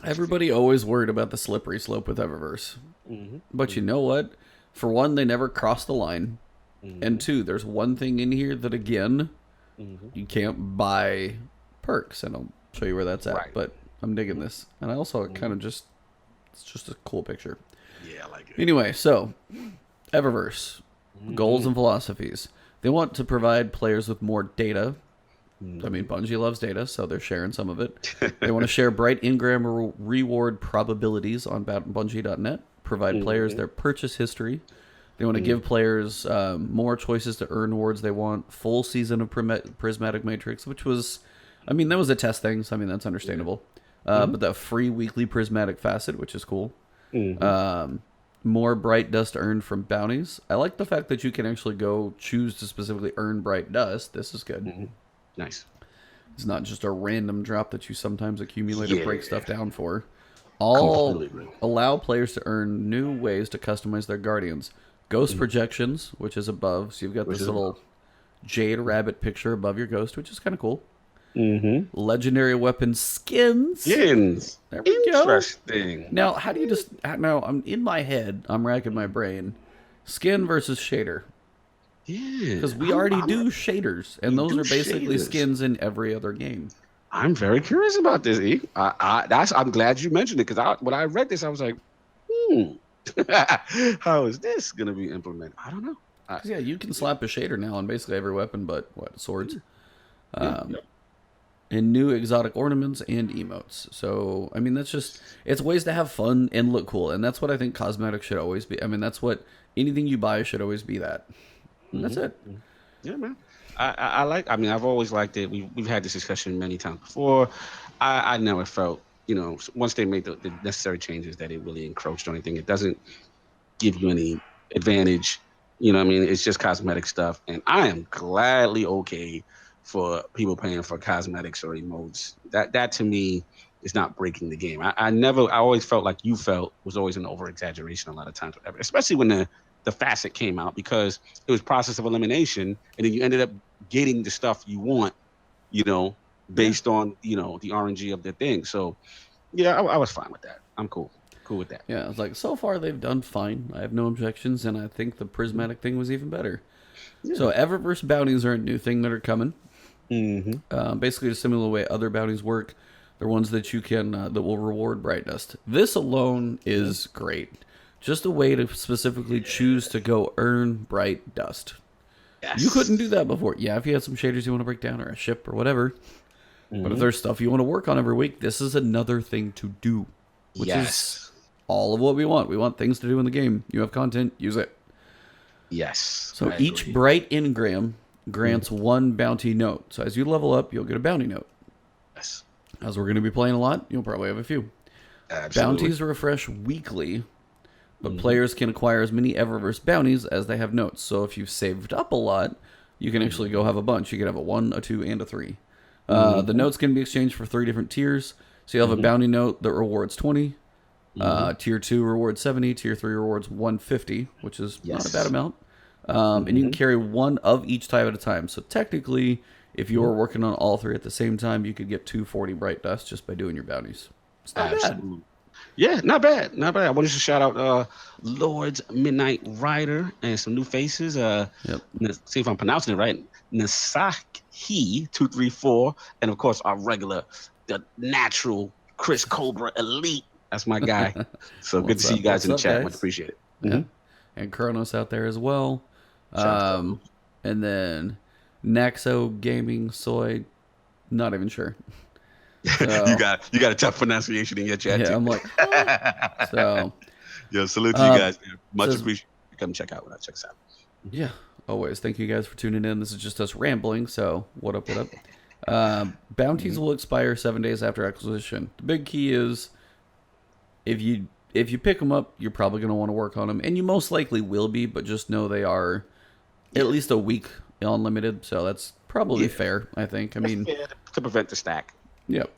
Everybody always worried about the slippery slope with Eververse. Mm-hmm. But you know what? For one, they never crossed the line. Mm-hmm. And two, there's one thing in here that, again, you can't buy perks. And I'll show you where that's at. Right. But I'm digging this. And I also kind of just, it's just a cool picture. Yeah, I like it. Anyway, so, Eververse. Goals and philosophies. They want to provide players with more data. I mean, Bungie loves data, so they're sharing some of it. They want to share bright in-game reward probabilities on Bungie.net, provide players their purchase history. They want to give players more choices to earn rewards they want. Full season of Prismatic Matrix, which was, I mean, that was a test thing, so I mean, that's understandable. But the free weekly Prismatic Facet, which is cool. More bright dust earned from bounties. I like the fact that you can actually go choose to specifically earn bright dust. This is good. Nice. It's not just a random drop that you sometimes accumulate or break stuff down for. Completely. Allow players to earn new ways to customize their guardians. Ghost projections, which is above. So you've got this little jade rabbit picture above your ghost, which is kind of cool. Legendary weapon skins. Skins. There we go. Interesting. Now, how do you just... Now, I'm in my head. I'm racking my brain. Skin versus shader. Yeah. Because we already do shaders. And those do are basically shaders. skins in every other game. I'm very curious about this, E. I'm glad you mentioned it, because when I read this, I was like, how is this going to be implemented? I don't know. 'Cause, yeah, you can slap a shader now on basically every weapon but, swords. And new exotic ornaments and emotes. So, I mean, that's just... It's ways to have fun and look cool. And that's what I think cosmetics should always be. I mean, that's what... Anything you buy should always be that. And that's it. Yeah, man. I like... I mean, I've always liked it. We've had this discussion many times before. I never felt, once they made the necessary changes, that it really encroached on anything. It doesn't give you any advantage. You know what I mean? It's just cosmetic stuff. And I am gladly okay for people paying for cosmetics or emotes. That to me is not breaking the game. I always felt like you felt was always an over exaggeration a lot of times, whatever. Especially when the facet came out, because it was process of elimination, and then you ended up getting the stuff you want, based on the RNG of the thing. So yeah, I was fine with that. I'm cool with that. Yeah, it's like, so far they've done fine. I have no objections, and I think the prismatic thing was even better. Yeah. So Eververse bounties are a new thing that are coming. Basically, a similar way other bounties work. They're ones that you can that will reward bright dust. This alone is great. Just a way to specifically choose to go earn bright dust. Yes. You couldn't do that before. Yeah, if you had some shaders you want to break down or a ship or whatever. But if there's stuff you want to work on every week, this is another thing to do. Which is all of what we want. We want things to do in the game. You have content, use it. Yes. So each bright engram grants one bounty note. So as you level up, you'll get a bounty note. Yes. As we're going to be playing a lot, you'll probably have a few. Absolutely. Bounties refresh weekly, but players can acquire as many Eververse bounties as they have notes. So if you've saved up a lot, you can actually go have a bunch. You can have a 1, a 2, and a 3. The notes can be exchanged for 3 different tiers. So you'll have a bounty note that rewards 20. Tier 2 rewards 70. Tier 3 rewards 150, which is not a bad amount. And you can carry one of each type at a time. So technically, if you were working on all 3 at the same time, you could get 240 bright dust just by doing your bounties. It's not bad. Yeah, not bad. I wanted to shout out Lord's Midnight Rider and some new faces. See if I'm pronouncing it right. Nasahi234, and of course our regular, the natural Chris Cobra Elite. That's my guy. So good to see you guys in the chat. Much appreciate it. Yeah. And Kronos out there as well. And then Naxo Gaming Soy, not even sure. So, you got a tough pronunciation in your chat. Yeah, too. I'm like, so. Yo, salute to you guys. Much appreciated. Come check out when I check us out. Yeah, always. Thank you guys for tuning in. This is just us rambling. So what up? Bounties will expire 7 days after acquisition. The big key is if you pick them up, you're probably going to want to work on them, and you most likely will be. But just know they are at least a week unlimited. So that's probably fair. I think. I mean, to prevent the stack. Yep.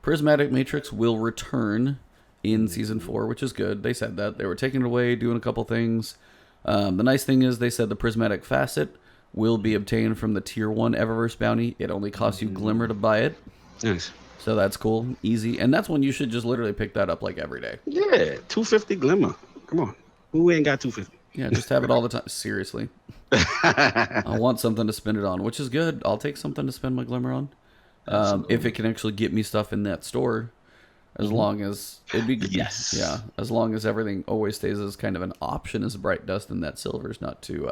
Prismatic Matrix will return in Season 4, which is good. They said that. They were taking it away, doing a couple things. The nice thing is they said the Prismatic Facet will be obtained from the Tier 1 Eververse bounty. It only costs you Glimmer to buy it. Nice. So that's cool, easy, and that's when you should just literally pick that up like every day. Yeah, 250 glimmer. Come on, who ain't got 250? Yeah, just have it all the time. Seriously, I want something to spend it on, which is good. I'll take something to spend my glimmer on, if it can actually get me stuff in that store. As long as it'd be Yes. yeah. As long as everything always stays as kind of an option as bright dust, and that silver's not too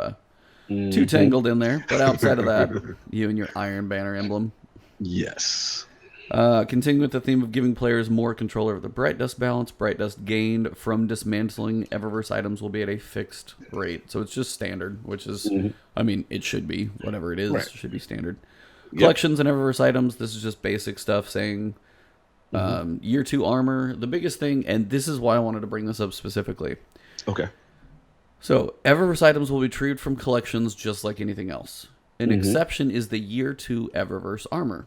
too tangled in there. But outside of that, you and your Iron Banner emblem. Yes. Continuing with the theme of giving players more control over the bright dust balance, bright dust gained from dismantling Eververse items will be at a fixed rate. So it's just standard, which is, I mean, it should be whatever it is. Right. Should be standard. Collections and Eververse items. This is just basic stuff saying. Year 2 armor, the biggest thing, and this is why I wanted to bring this up specifically. Okay. So, Eververse items will be retrieved from collections just like anything else. An exception is the Year 2 Eververse armor,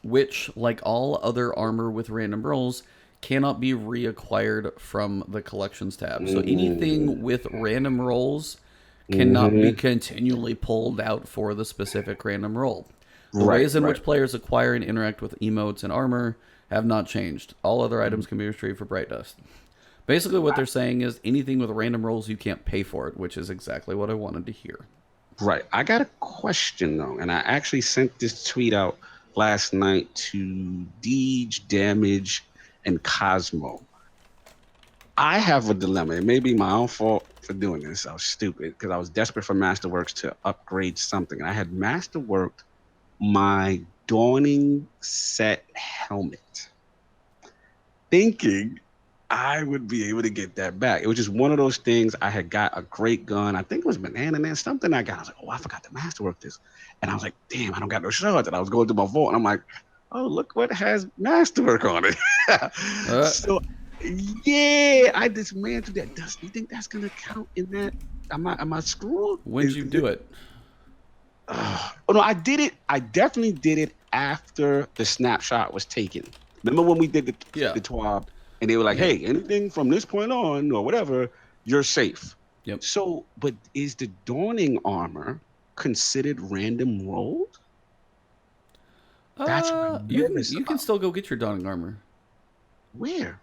which, like all other armor with random rolls, cannot be reacquired from the collections tab. So, anything with random rolls cannot be continually pulled out for the specific random roll. The ways in which players acquire and interact with emotes and armor have not changed. All other items can be retrieved for bright dust. Basically, what they're saying is anything with random rolls, you can't pay for it, which is exactly what I wanted to hear. Right. I got a question, though, and I actually sent this tweet out last night to Deej, Damage, and Cosmo. I have a dilemma. It may be my own fault for doing this. I was stupid because I was desperate for Masterworks to upgrade something. And I had Masterworked my Dawning set helmet, thinking I would be able to get that back. It was just one of those things. I had got a great gun. I think it was Banana Man, something I got. I was like, oh, I forgot to Masterwork this. And I was like, damn, I don't got no shards. And I was going through my vault, and I'm like, oh, look what has Masterwork on it. So, yeah, I dismantled that. Do you think that's going to count in that? Am I screwed? When did you do it? Oh no, I did it. I definitely did it after the snapshot was taken. Remember when we did the TWAB, and they were like, "Hey, anything from this point on or whatever, you're safe." Yep. So, but is the Dawning armor considered random rolled? That's what you can still go get your Dawning armor. Where?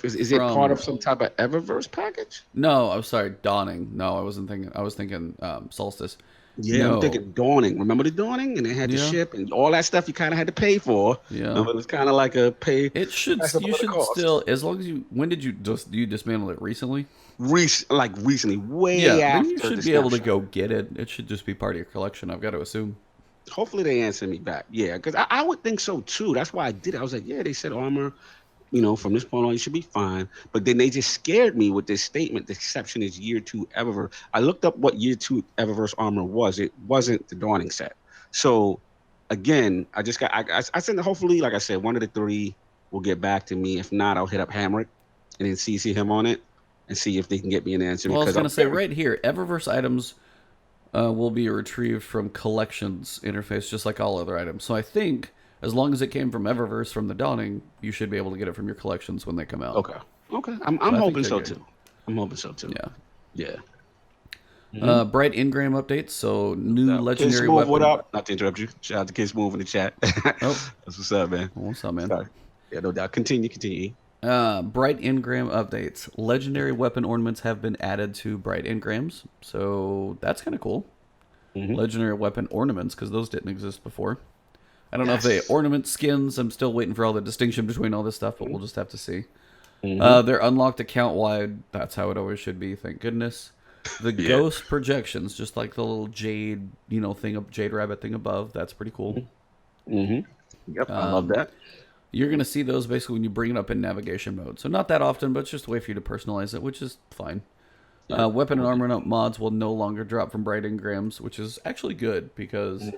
Is it part of some type of Eververse package? No, I'm sorry, Dawning. No, I wasn't thinking. I was thinking Solstice. Yeah, no. I'm thinking Dawning. Remember the Dawning? And they had the ship and all that stuff you kind of had to pay for. Yeah. It was kind of like a pay. It should. You should still, as long as you. When did you dismantle it? Recently? Recently, way after. Yeah, then you should be able to go get it. It should just be part of your collection. I've got to assume. Hopefully they answer me back. Yeah, because I would think so too. That's why I did it. I was like, yeah, they said armor. From this point on, you should be fine. But then they just scared me with this statement. The exception is Year 2 Eververse. I looked up what Year 2 Eververse armor was. It wasn't the Dawning set. So, again, I said hopefully, like I said, one of the three will get back to me. If not, I'll hit up Hamrick and then CC him on it and see if they can get me an answer. Well, I was going to say right here, Eververse items will be retrieved from collections interface just like all other items. So I think as long as it came from Eververse from the Dawning, you should be able to get it from your collections when they come out. Okay. I'm hoping so too. I'm hoping so too. Yeah. Bright engram updates. So new legendary Smooth, weapon. What up? Not to interrupt you. Shout out to Kid Smooth in the chat. Oh, that's what's up, man. What's up, man? Sorry. Yeah, no doubt. Continue. Bright engram updates. Legendary weapon ornaments have been added to bright engrams, so that's kind of cool. Legendary weapon ornaments, because those didn't exist before. I don't know if they ornament skins. I'm still waiting for all the distinction between all this stuff, but we'll just have to see. They're unlocked account-wide. That's how it always should be, thank goodness. The ghost projections, just like the little jade, jade rabbit thing above. That's pretty cool. Yep, I love that. You're going to see those basically when you bring it up in navigation mode. So not that often, but it's just a way for you to personalize it, which is fine. Weapon and armor mods will no longer drop from bright engrams, which is actually good because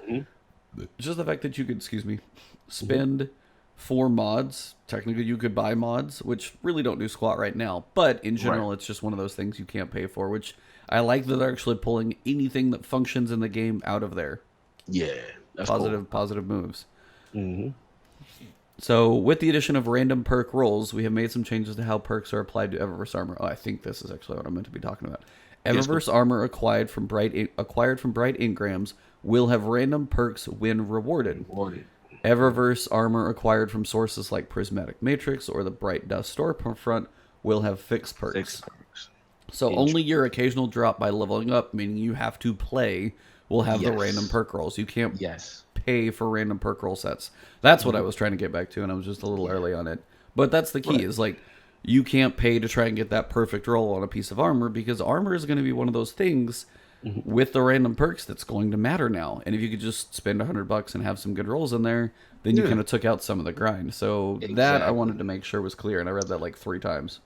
just the fact that you could, spend 4 mods. Technically, you could buy mods, which really don't do squat right now. But in general, it's just one of those things you can't pay for, which I like that they're actually pulling anything that functions in the game out of there. Yeah. That's positive moves. So, with the addition of random perk rolls, we have made some changes to how perks are applied to Eververse armor. Oh, I think this is actually what I'm meant to be talking about. Eververse armor acquired from bright engrams will have random perks when rewarded. Eververse armor acquired from sources like Prismatic Matrix or the Bright Dust storefront will have fixed perks. So only your occasional drop by leveling up, meaning you have to play, will have the random perk rolls. You can't pay for random perk roll sets. That's what I was trying to get back to, and I was just a little early on it. But that's the key, is like, you can't pay to try and get that perfect roll on a piece of armor, because armor is going to be one of those things with the random perks that's going to matter now. And if you could just spend $100 and have some good rolls in there, then you kind of took out some of the grind. So that I wanted to make sure was clear, and I read that like 3 times.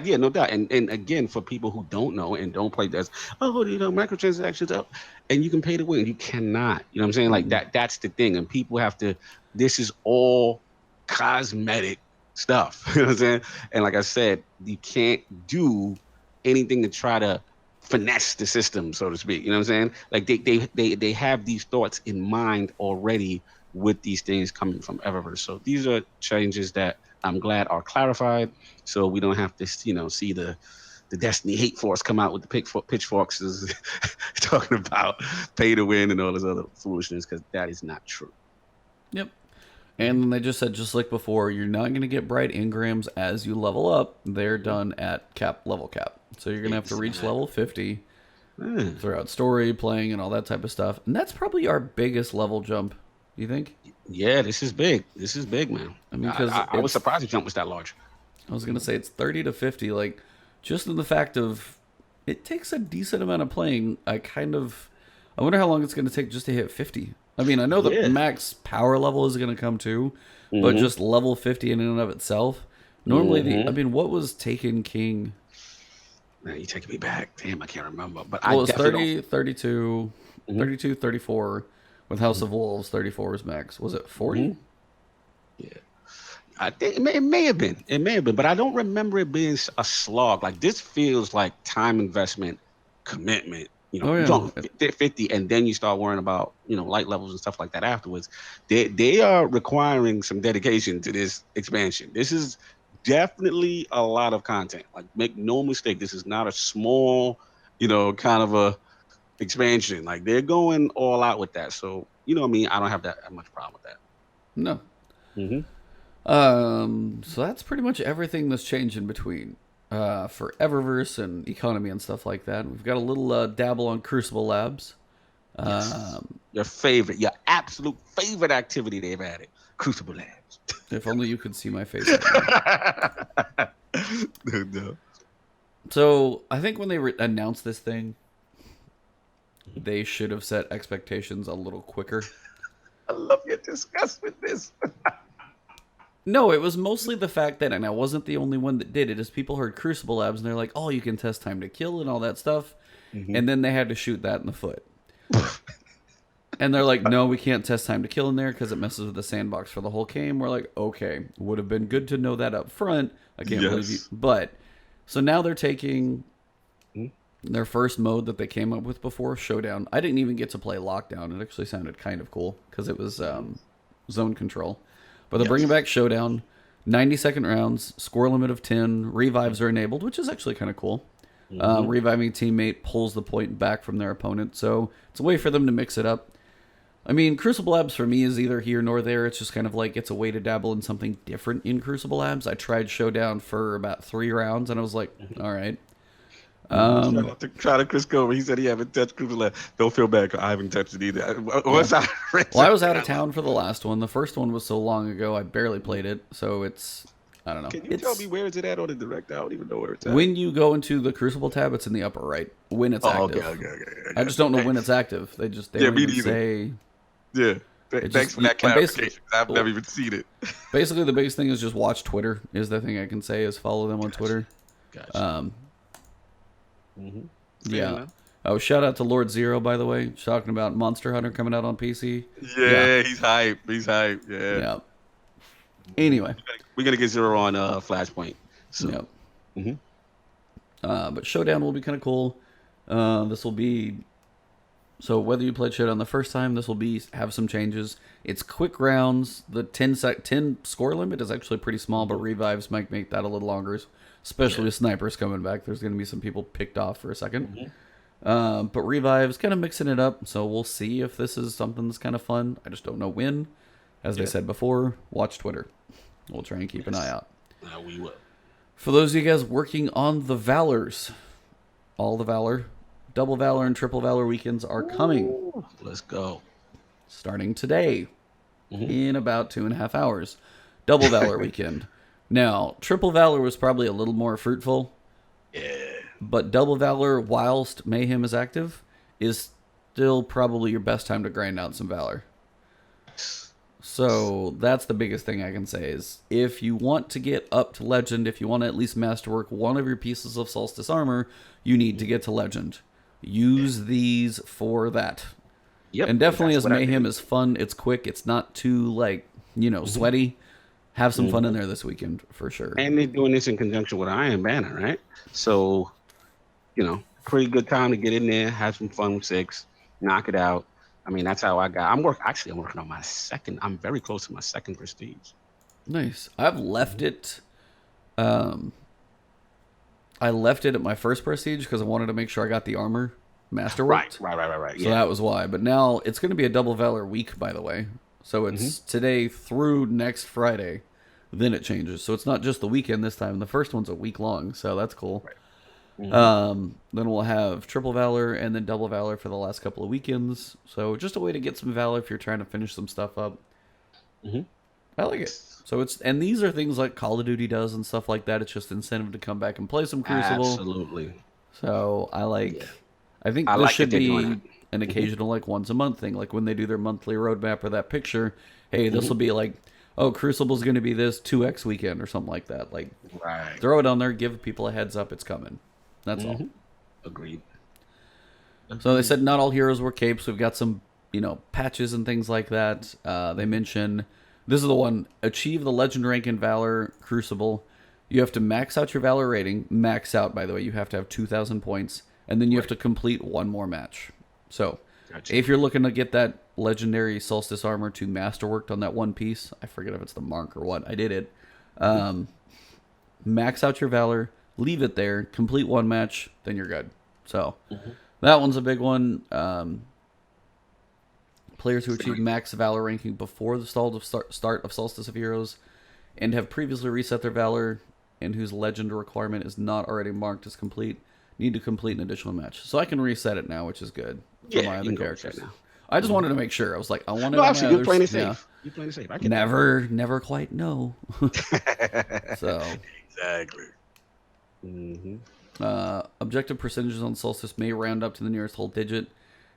Yeah, no doubt. And again, for people who don't know and don't play this, microtransactions up, and you can pay to win. You cannot. You know what I'm saying? Like that's the thing. And people have to, this is all cosmetic stuff. You know what I'm saying? And like I said, you can't do anything to try to finesse the system, so to speak. You know what I'm saying? Like they have these thoughts in mind already with these things coming from Eververse. So these are changes that I'm glad are clarified, so we don't have to, see the Destiny hate force come out with the pitchforks is talking about pay to win and all this other foolishness, because that is not true. Yep. And then they just said, just like before, you're not going to get bright engrams as you level up. They're done at level cap. So you're going to have to reach level 50 throughout story, playing, and all that type of stuff. And that's probably our biggest level jump, you think? Yeah, this is big. This is big, man. I mean, because I was surprised the jump was that large. I was going to say it's 30 to 50. Like, just in the fact of it takes a decent amount of playing. I wonder how long it's going to take just to hit 50. I mean, I know the max power level is going to come too, but just level 50 in and of itself. Normally, what was Taken King? Man, you're taking me back. Damn, I can't remember. But it was 30, 32, 32, 34. With House of Wolves, 34 was max. Was it 40? Yeah. I think it may have been. It may have been, but I don't remember it being a slog. Like, this feels like time investment, commitment. You jump 50, and then you start worrying about, light levels and stuff like that afterwards. They are requiring some dedication to this expansion. This is definitely a lot of content. Like, make no mistake, this is not a small, kind of a expansion. Like, they're going all out with that. So, I don't have that much problem with that. No. So that's pretty much everything that's changed in between for Eververse and economy and stuff like that. We've got a little dabble on Crucible Labs. Your absolute favorite activity they've added, Crucible Labs. If only you could see my face right now. No. So I think when they announced this thing, they should have set expectations a little quicker. I love your disgust with this. No, it was mostly the fact that, and I wasn't the only one that did it, is people heard Crucible Labs and they're like, oh, you can test time to kill and all that stuff. And then they had to shoot that in the foot. And they're like, no, we can't test time to kill in there because it messes with the sandbox for the whole game. We're like, okay, would have been good to know that up front. I can't believe you. But, so now they're taking their first mode that they came up with before, Showdown. I didn't even get to play Lockdown. It actually sounded kind of cool because it was zone control. But they're bringing back Showdown, 90-second rounds, score limit of 10, revives are enabled, which is actually kind of cool. Reviving a teammate pulls the point back from their opponent, so it's a way for them to mix it up. I mean, Crucible Labs for me is either here nor there. It's just kind of like, it's a way to dabble in something different in Crucible Labs. I tried Showdown for about 3 rounds, and I was like, all right. Try to Chris Cover. He said he haven't touched Crucible Labs. Don't feel bad, I haven't touched it either. Well, I was out of town for the last one. The first one was so long ago, I barely played it, so it's... I don't know. Can you tell me where is it at on the direct? I don't even know where it's at. When you go into the Crucible tab, it's in the upper right. When it's active. Okay. I just don't know when it's active. They don't even say. Yeah. Thanks for that clarification. I've never even seen it. Basically, the biggest thing is just watch Twitter. Is the thing I can say is follow them on Twitter. Gotcha. Yeah. Oh, shout out to Lord Zero, by the way. Talking about Monster Hunter coming out on PC. Yeah. He's hype. Yeah. Anyway, we're gonna get Zero on Flashpoint. So. Yep. But Showdown will be kind of cool. This will be so whether you played Showdown the first time, this will have some changes. It's quick rounds. The 10 score limit is actually pretty small, but revives might make that a little longer, especially with snipers coming back. There's gonna be some people picked off for a second. But Revive's kind of mixing it up, so we'll see if this is something that's kind of fun. I just don't know when. As they said before, watch Twitter. We'll try and keep an eye out. We will. For those of you guys working on the Valors, all the Valor, Double Valor and Triple Valor weekends are coming. Ooh, let's go. Starting today, in about 2.5 hours. Double Valor weekend. Now, Triple Valor was probably a little more fruitful. Yeah. But Double Valor, whilst Mayhem is active, is still probably your best time to grind out some Valor. So that's the biggest thing I can say is if you want to get up to Legend, if you want to at least masterwork one of your pieces of Solstice armor, you need to get to Legend. Use these for that. Yep. And definitely as Mayhem is fun, it's quick, it's not too, sweaty. Have some fun in there this weekend, for sure. And they're doing this in conjunction with Iron Banner, right? So, pretty good time to get in there, have some fun with 6, knock it out. I mean, that's how I got. I'm working on my second. I'm very close to my second prestige. Nice. I've left it. I left it at my first prestige because I wanted to make sure I got the armor masterworked. Right. So that was why. But now it's going to be a Double Valor week, by the way. So it's today through next Friday. Then it changes. So it's not just the weekend this time. The first one's a week long. So that's cool. Right. Then we'll have Triple Valor and then Double Valor for the last couple of weekends. So just a way to get some Valor if you're trying to finish some stuff up. I like it. So and these are things like Call of Duty does and stuff like that. It's just incentive to come back and play some Crucible. Absolutely. So I think I this like should that they're be doing that. an occasional once a month thing. Like when they do their monthly roadmap or that picture, hey, this will be Crucible's going to be this 2X weekend or something like that. Right. Throw it on there, give people a heads up, it's coming. That's all. Agreed. So they said not all heroes wear capes. We've got some, patches and things like that. They mention, this is the one, achieve the legend rank in Valor Crucible. You have to max out your Valor rating. Max out, by the way, you have to have 2,000 points. And then you have to complete one more match. So if you're looking to get that legendary Solstice armor to masterworked on that one piece, I forget if it's the mark or what, I did it. Max out your Valor. Leave it there, complete one match, then you're good. So that one's a big one. Players who achieve max Valor ranking before the start of Solstice of Heroes and have previously reset their Valor and whose legend requirement is not already marked as complete need to complete an additional match. So I can reset it now, which is good for my other characters. Now. I just wanted to make sure. I was like, I wanted. No, actually, you're playing it safe. Yeah. You're playing it safe. I can never quite know. So exactly. Objective percentages on Solstice may round up to the nearest whole digit.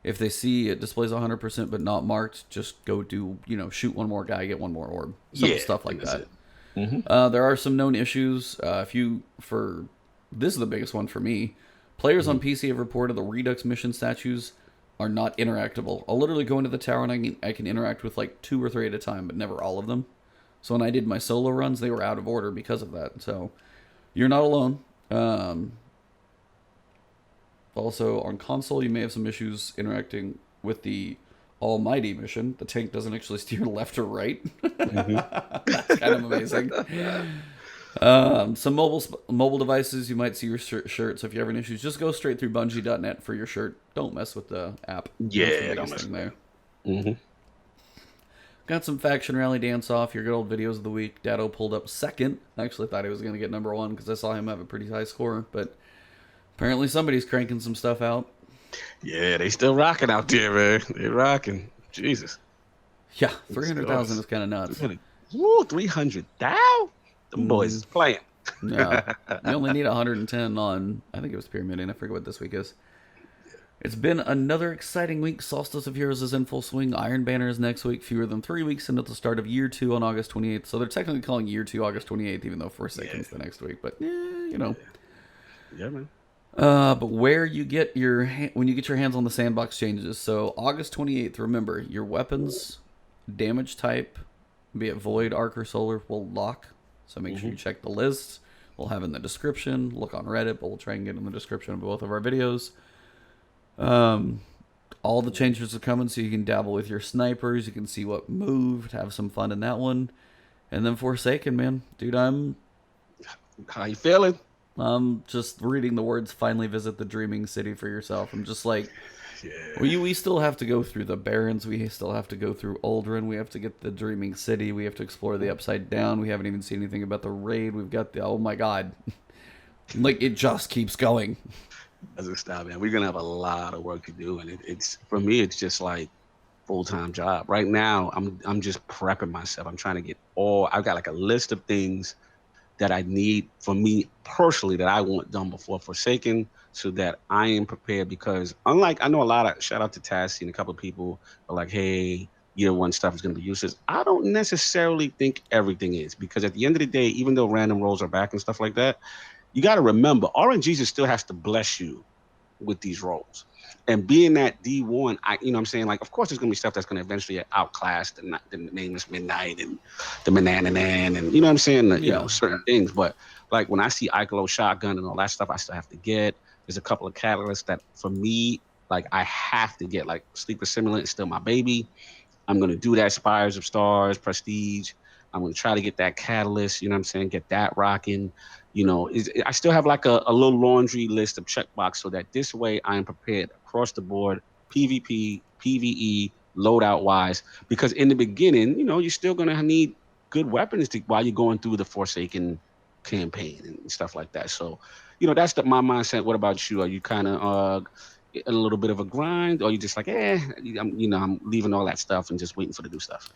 If they see it displays 100% but not marked, just go do, shoot one more guy, get one more orb. Stuff like that. There are some known issues. This is the biggest one for me. Players on PC have reported the Redux mission statues are not interactable. I'll literally go into the tower and I can interact with 2 or 3 at a time, but never all of them. So when I did my solo runs, they were out of order because of that. So you're not alone. Also, on console, you may have some issues interacting with the Almighty mission. The tank doesn't actually steer left or right. That's kind of amazing. Some mobile devices, you might see your shirt. So if you have any issues, just go straight through Bungie.net for your shirt. Don't mess with the app. Yeah, don't mess with there. Got some Faction Rally Dance-Off, your good old videos of the week. Dado pulled up second. I actually thought he was going to get number 1 because I saw him have a pretty high score, but apparently somebody's cranking some stuff out. Yeah, they still rocking out there, man. They're rocking. Jesus. Yeah, 300,000 is kind of nuts. Woo, 300,000? Them boys is playing. Yeah. You only need 110 on, I think it was Pyramid, I forget what this week is. It's been another exciting week. Solstice of Heroes is in full swing. Iron Banner is next week, fewer than 3 weeks into the start of Year 2 on August 28th. So they're technically calling Year 2 August 28th, even though Forsaken's the next week. But, Yeah, man. But when you get your hands on the sandbox changes. So August 28th, remember, your weapons, damage type, be it Void, Arc, or Solar, will lock. So make sure you check the list. We'll have it in the description. Look on Reddit, but we'll try and get it in the description of both of our videos. All the changes are coming, so you can dabble with your snipers. You can see what moved, have some fun in that one. And then Forsaken, man. Dude, How you feeling? Just reading the words "finally visit the dreaming city for yourself." I'm just like, Yeah. we still have to go through the Barrens. We still have to go through Aldrin. We have to get the dreaming city. We have to explore the Upside Down. We haven't even seen anything about the raid. We've got the oh my god, like it just keeps going. Doesn't stop, man. We're gonna have a lot of work to do, and it's for me. It's just like full-time job right now. I'm just prepping myself. I'm trying to get all. I've got like a list of things that I need for me personally that I want done before Forsaken, so that I am prepared. Because unlike I know a lot of shout out to Tassie and a couple of people are like, hey, year one stuff is going to be useless. I don't necessarily think everything is, because at the end of the day, even though random rolls are back and stuff like that, you got to remember RNGesus still has to bless you with these roles. And being that D1, you know what I'm saying? Like, of course, there's going to be stuff that's going to eventually outclass the Nameless Midnight and the Manananan and, you know what I'm saying? You know, certain things. But, like, when I see Icolo Shotgun and all that stuff, I still have to get. There's a couple of catalysts that, for me, like, I have to get. Like, Sleeper Simulant is still my baby. I'm going to do that Spires of Stars, Prestige. I'm going to try to get that Catalyst, you know what I'm saying? Get that rocking. You know, I still have like a little laundry list of checkbox, so that this way I am prepared across the board, PvP, PvE, loadout wise. Because in the beginning, you know, you're still going to need good weapons while you're going through the Forsaken campaign and stuff like that. So, you know, that's my mindset. What about you? Are you kind of a little bit of a grind, or you just like, I'm leaving all that stuff and just waiting for the new stuff?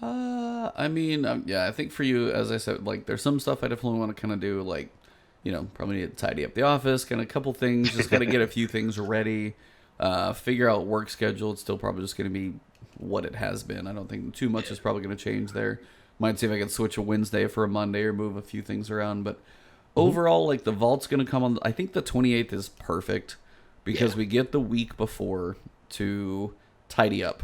I mean, yeah, I think for you, as I said, like, there's some stuff I definitely want to kind of do, like, you know, probably need to tidy up the office, kind of a couple things, just got to get a few things ready, figure out work schedule. It's still probably just going to be what it has been. I don't think too much is probably going to change there. Might see if I can switch a Wednesday for a Monday or move a few things around, but overall, like, the vault's going to come on. I think the 28th is perfect because we get the week before to tidy up,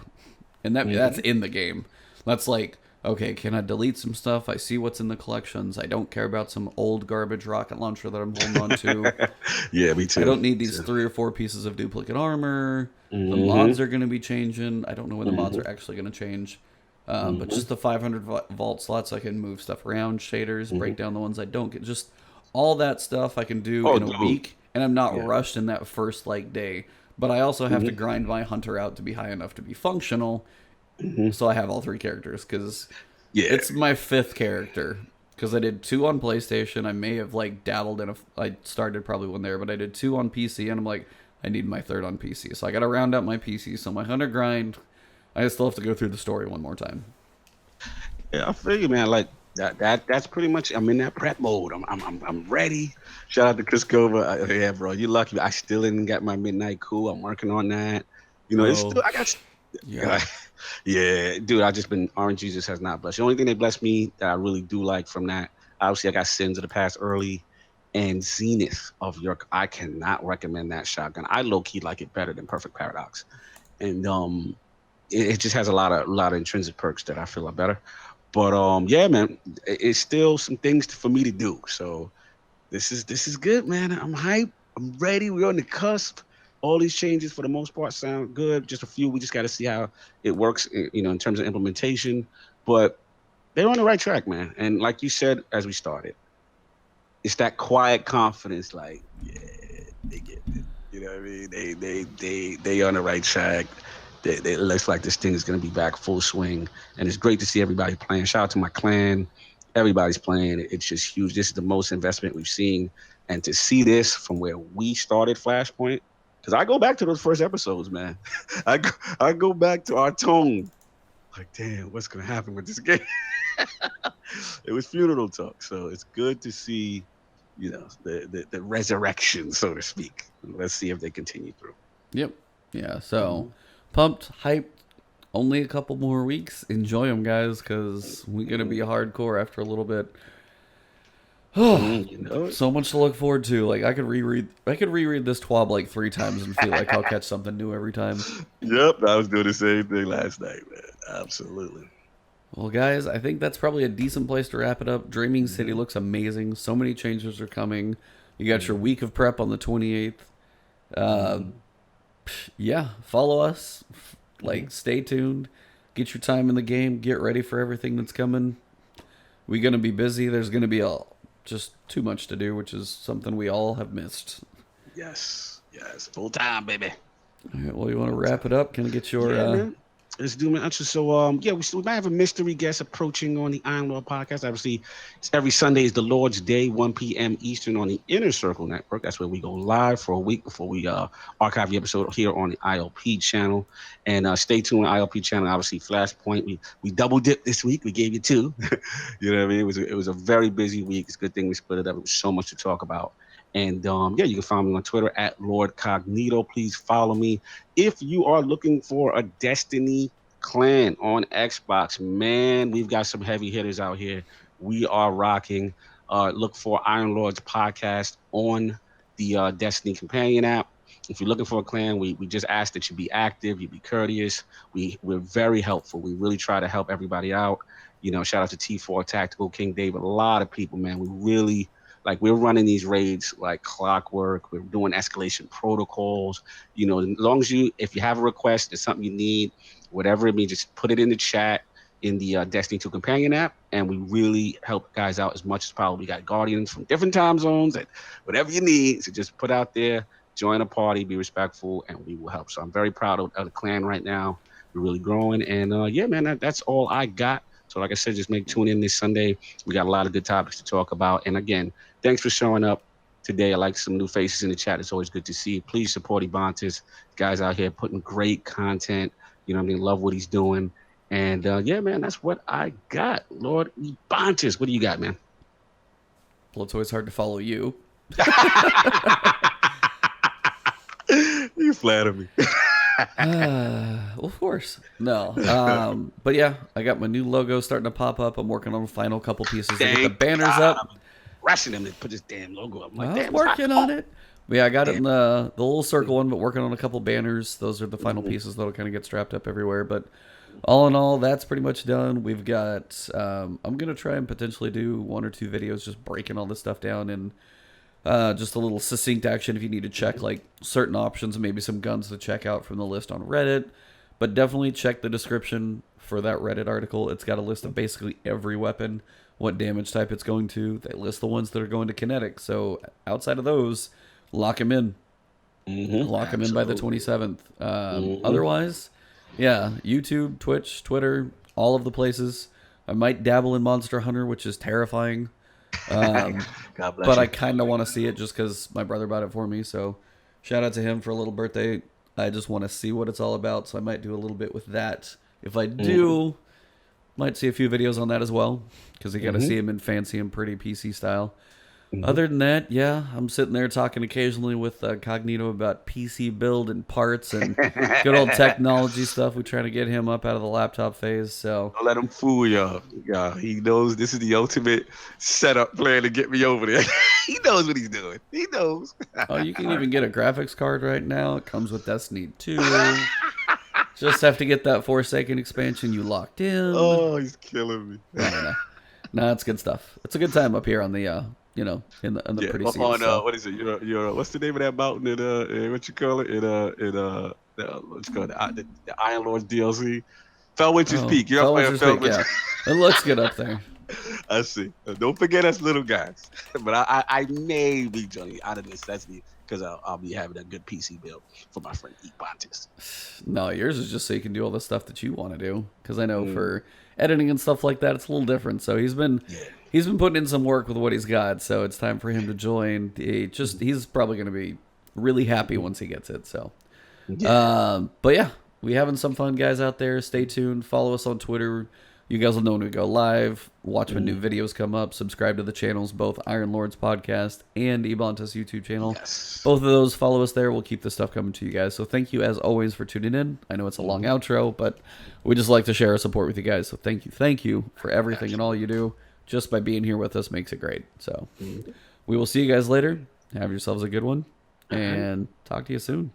and that's in the game. That's like, okay, can I delete some stuff? I see what's in the collections. I don't care about some old garbage rocket launcher that I'm holding on to. Yeah, me too. I don't need these 3 or 4 pieces of duplicate armor. The mods are going to be changing. I don't know when the mods are actually going to change. But just the 500 vault slots, I can move stuff around, shaders, break down the ones I don't get. Just all that stuff I can do in a week, and I'm not rushed in that first like day. But I also have to grind my hunter out to be high enough to be functional. So I have all 3 characters, because it's my 5th character. Because I did 2 on PlayStation. I may have like dabbled in I started probably one there, but I did 2 on PC, and I'm like, I need my 3rd on PC. So I got to round out my PC. So my hunter grind, I still have to go through the story one more time. Yeah, I feel you, man. Like that's pretty much. I'm in that prep mode. I'm ready. Shout out to Chris Cova. Yeah, bro, you lucky. I still didn't get my midnight cool. I'm working on that. You know, it's still I got. Yeah, dude. I just been RNGesus has not blessed. The only thing they blessed me that I really do like from that, obviously, I got Sins of the Past early, and Zenith of York. I cannot recommend that shotgun. I low key like it better than Perfect Paradox, and it just has a lot of intrinsic perks that I feel are better. But yeah, man, it's still some things for me to do. So this is good, man. I'm hyped. I'm ready. We're on the cusp. All these changes for the most part sound good. Just a few. We just got to see how it works, you know, in terms of implementation. But they're on the right track, man. And like you said, as we started, it's that quiet confidence. Like, yeah, they get it. You know what I mean? They on the right track. It looks like this thing is going to be back full swing, and it's great to see everybody playing. Shout out to my clan. Everybody's playing. It's just huge. This is the most investment we've seen, and to see this from where we started Flashpoint, because I go back to those first episodes, man. I go back to our tone. Like, damn, what's going to happen with this game? It was funeral talk, so it's good to see, you know, the resurrection, so to speak. Let's see if they continue through. Yep. Yeah. So pumped, hyped. Only a couple more weeks. Enjoy them, guys, because we're gonna be hardcore after a little bit. You know, So much to look forward to. Like I could reread this TWAB like 3 times and feel like I'll catch something new every time. Yep, I was doing the same thing last night, man. Absolutely. Well, guys, I think that's probably a decent place to wrap it up. Dreaming City looks amazing. So many changes are coming. You got your week of prep on the 28th. Yeah, follow us. Like, stay tuned. Get your time in the game. Get ready for everything that's coming. We're going to be busy. There's going to be a just too much to do, which is something we all have missed. Yes, full time, baby. All right, well, you want to wrap it up? Can I get your... man. Let's do it. So, we might have a mystery guest approaching on the Iron Lord podcast. Obviously, it's every Sunday is the Lord's Day, 1 p.m. Eastern on the Inner Circle Network. That's where we go live for a week before we archive the episode here on the ILP channel. And stay tuned on the ILP channel. Obviously, Flashpoint. We double dipped this week. We gave you 2. You know what I mean? It was a very busy week. It's a good thing we split it up. It was so much to talk about. And you can find me on Twitter at Lord Cognito. Please follow me. If you are looking for a Destiny clan on Xbox, man, we've got some heavy hitters out here. We are rocking. Look for Iron Lord's podcast on the Destiny Companion app. If you're looking for a clan, we just ask that you be active, you be courteous. We're very helpful. We really try to help everybody out. Shout out to T4 Tactical, King David, a lot of people, man. We really... we're running these raids like clockwork. We're doing escalation protocols. As long as if you have a request, there's something you need, whatever it means, just put it in the chat in the Destiny 2 Companion app, and we really help guys out as much as possible. We got guardians from different time zones, and whatever you need, so just put out there, join a party, be respectful, and we will help. So I'm very proud of the clan right now. We're really growing, and man, that's all I got. So like I said, just tune in this Sunday. We got a lot of good topics to talk about. And again, thanks for showing up today. I like some new faces in the chat. It's always good to see. Please support Ebontis. Guys out here putting great content. Love what he's doing. And man, that's what I got. Lord Ebontis, what do you got, man? Well, it's always hard to follow you. You flatter me. Well, of course. No. But yeah, I got my new logo starting to pop up. I'm working on the final couple pieces to get the banners up. Rushing them to put this damn logo up. I was working on it. But yeah, I got it in the little circle one, but working on a couple banners. Those are the final pieces that'll kind of get strapped up everywhere. But all in all, that's pretty much done. We've got, I'm going to try and potentially do 1 or 2 videos just breaking all this stuff down and just a little succinct action if you need to check certain options and maybe some guns to check out from the list on Reddit. But definitely check the description for that Reddit article. It's got a list of basically every weapon, what damage type it's going to. They list the ones that are going to kinetic. So outside of those, lock them in. Lock them in by the 27th. Otherwise, yeah, YouTube, Twitch, Twitter, all of the places. I might dabble in Monster Hunter, which is terrifying. But I kind of want to see it just because my brother bought it for me. So shout out to him for a little birthday. I just want to see what it's all about. So I might do a little bit with that. If I do, might see a few videos on that as well. Because you got to see him in fancy and pretty PC style. Other than that, yeah, I'm sitting there talking occasionally with Cognito about PC build and parts and good old technology stuff. We're trying to get him up out of the laptop phase. So don't let him fool y'all. Yeah, he knows this is the ultimate setup plan to get me over there. He knows what he's doing. He knows. Oh, you can even get a graphics card right now. It comes with Destiny 2. Just have to get that Forsaken expansion you locked in. Oh, he's killing me. No, it's good stuff. It's a good time up here on the in the pretty seats. What is it? You're what's the name of that mountain in what you call it? What's called the Iron Lord's DLC? Fellwitch's Peak. You're up there, Fellwitch. Yeah. It looks good up there. I see. Don't forget us little guys. But I may be joining out of necessity because I'll be having a good PC build for my friend Ebontis. No, yours is just so you can do all the stuff that you want to do. Because I know for editing and stuff like that, it's a little different. So he's been putting in some work with what he's got. So it's time for him to join. He's probably going to be really happy once he gets it. So, but yeah, we having some fun, guys, out there. Stay tuned. Follow us on Twitter. You guys will know when we go live. Watch when new videos come up. Subscribe to the channels, both Iron Lord's podcast and Ebontis YouTube channel. Yes. Both of those, follow us there. We'll keep the stuff coming to you guys. So thank you, as always, for tuning in. I know it's a long outro, but we just like to share our support with you guys. So thank you for everything and all you do. Just by being here with us makes it great. So we will see you guys later. Have yourselves a good one, and talk to you soon.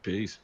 Peace.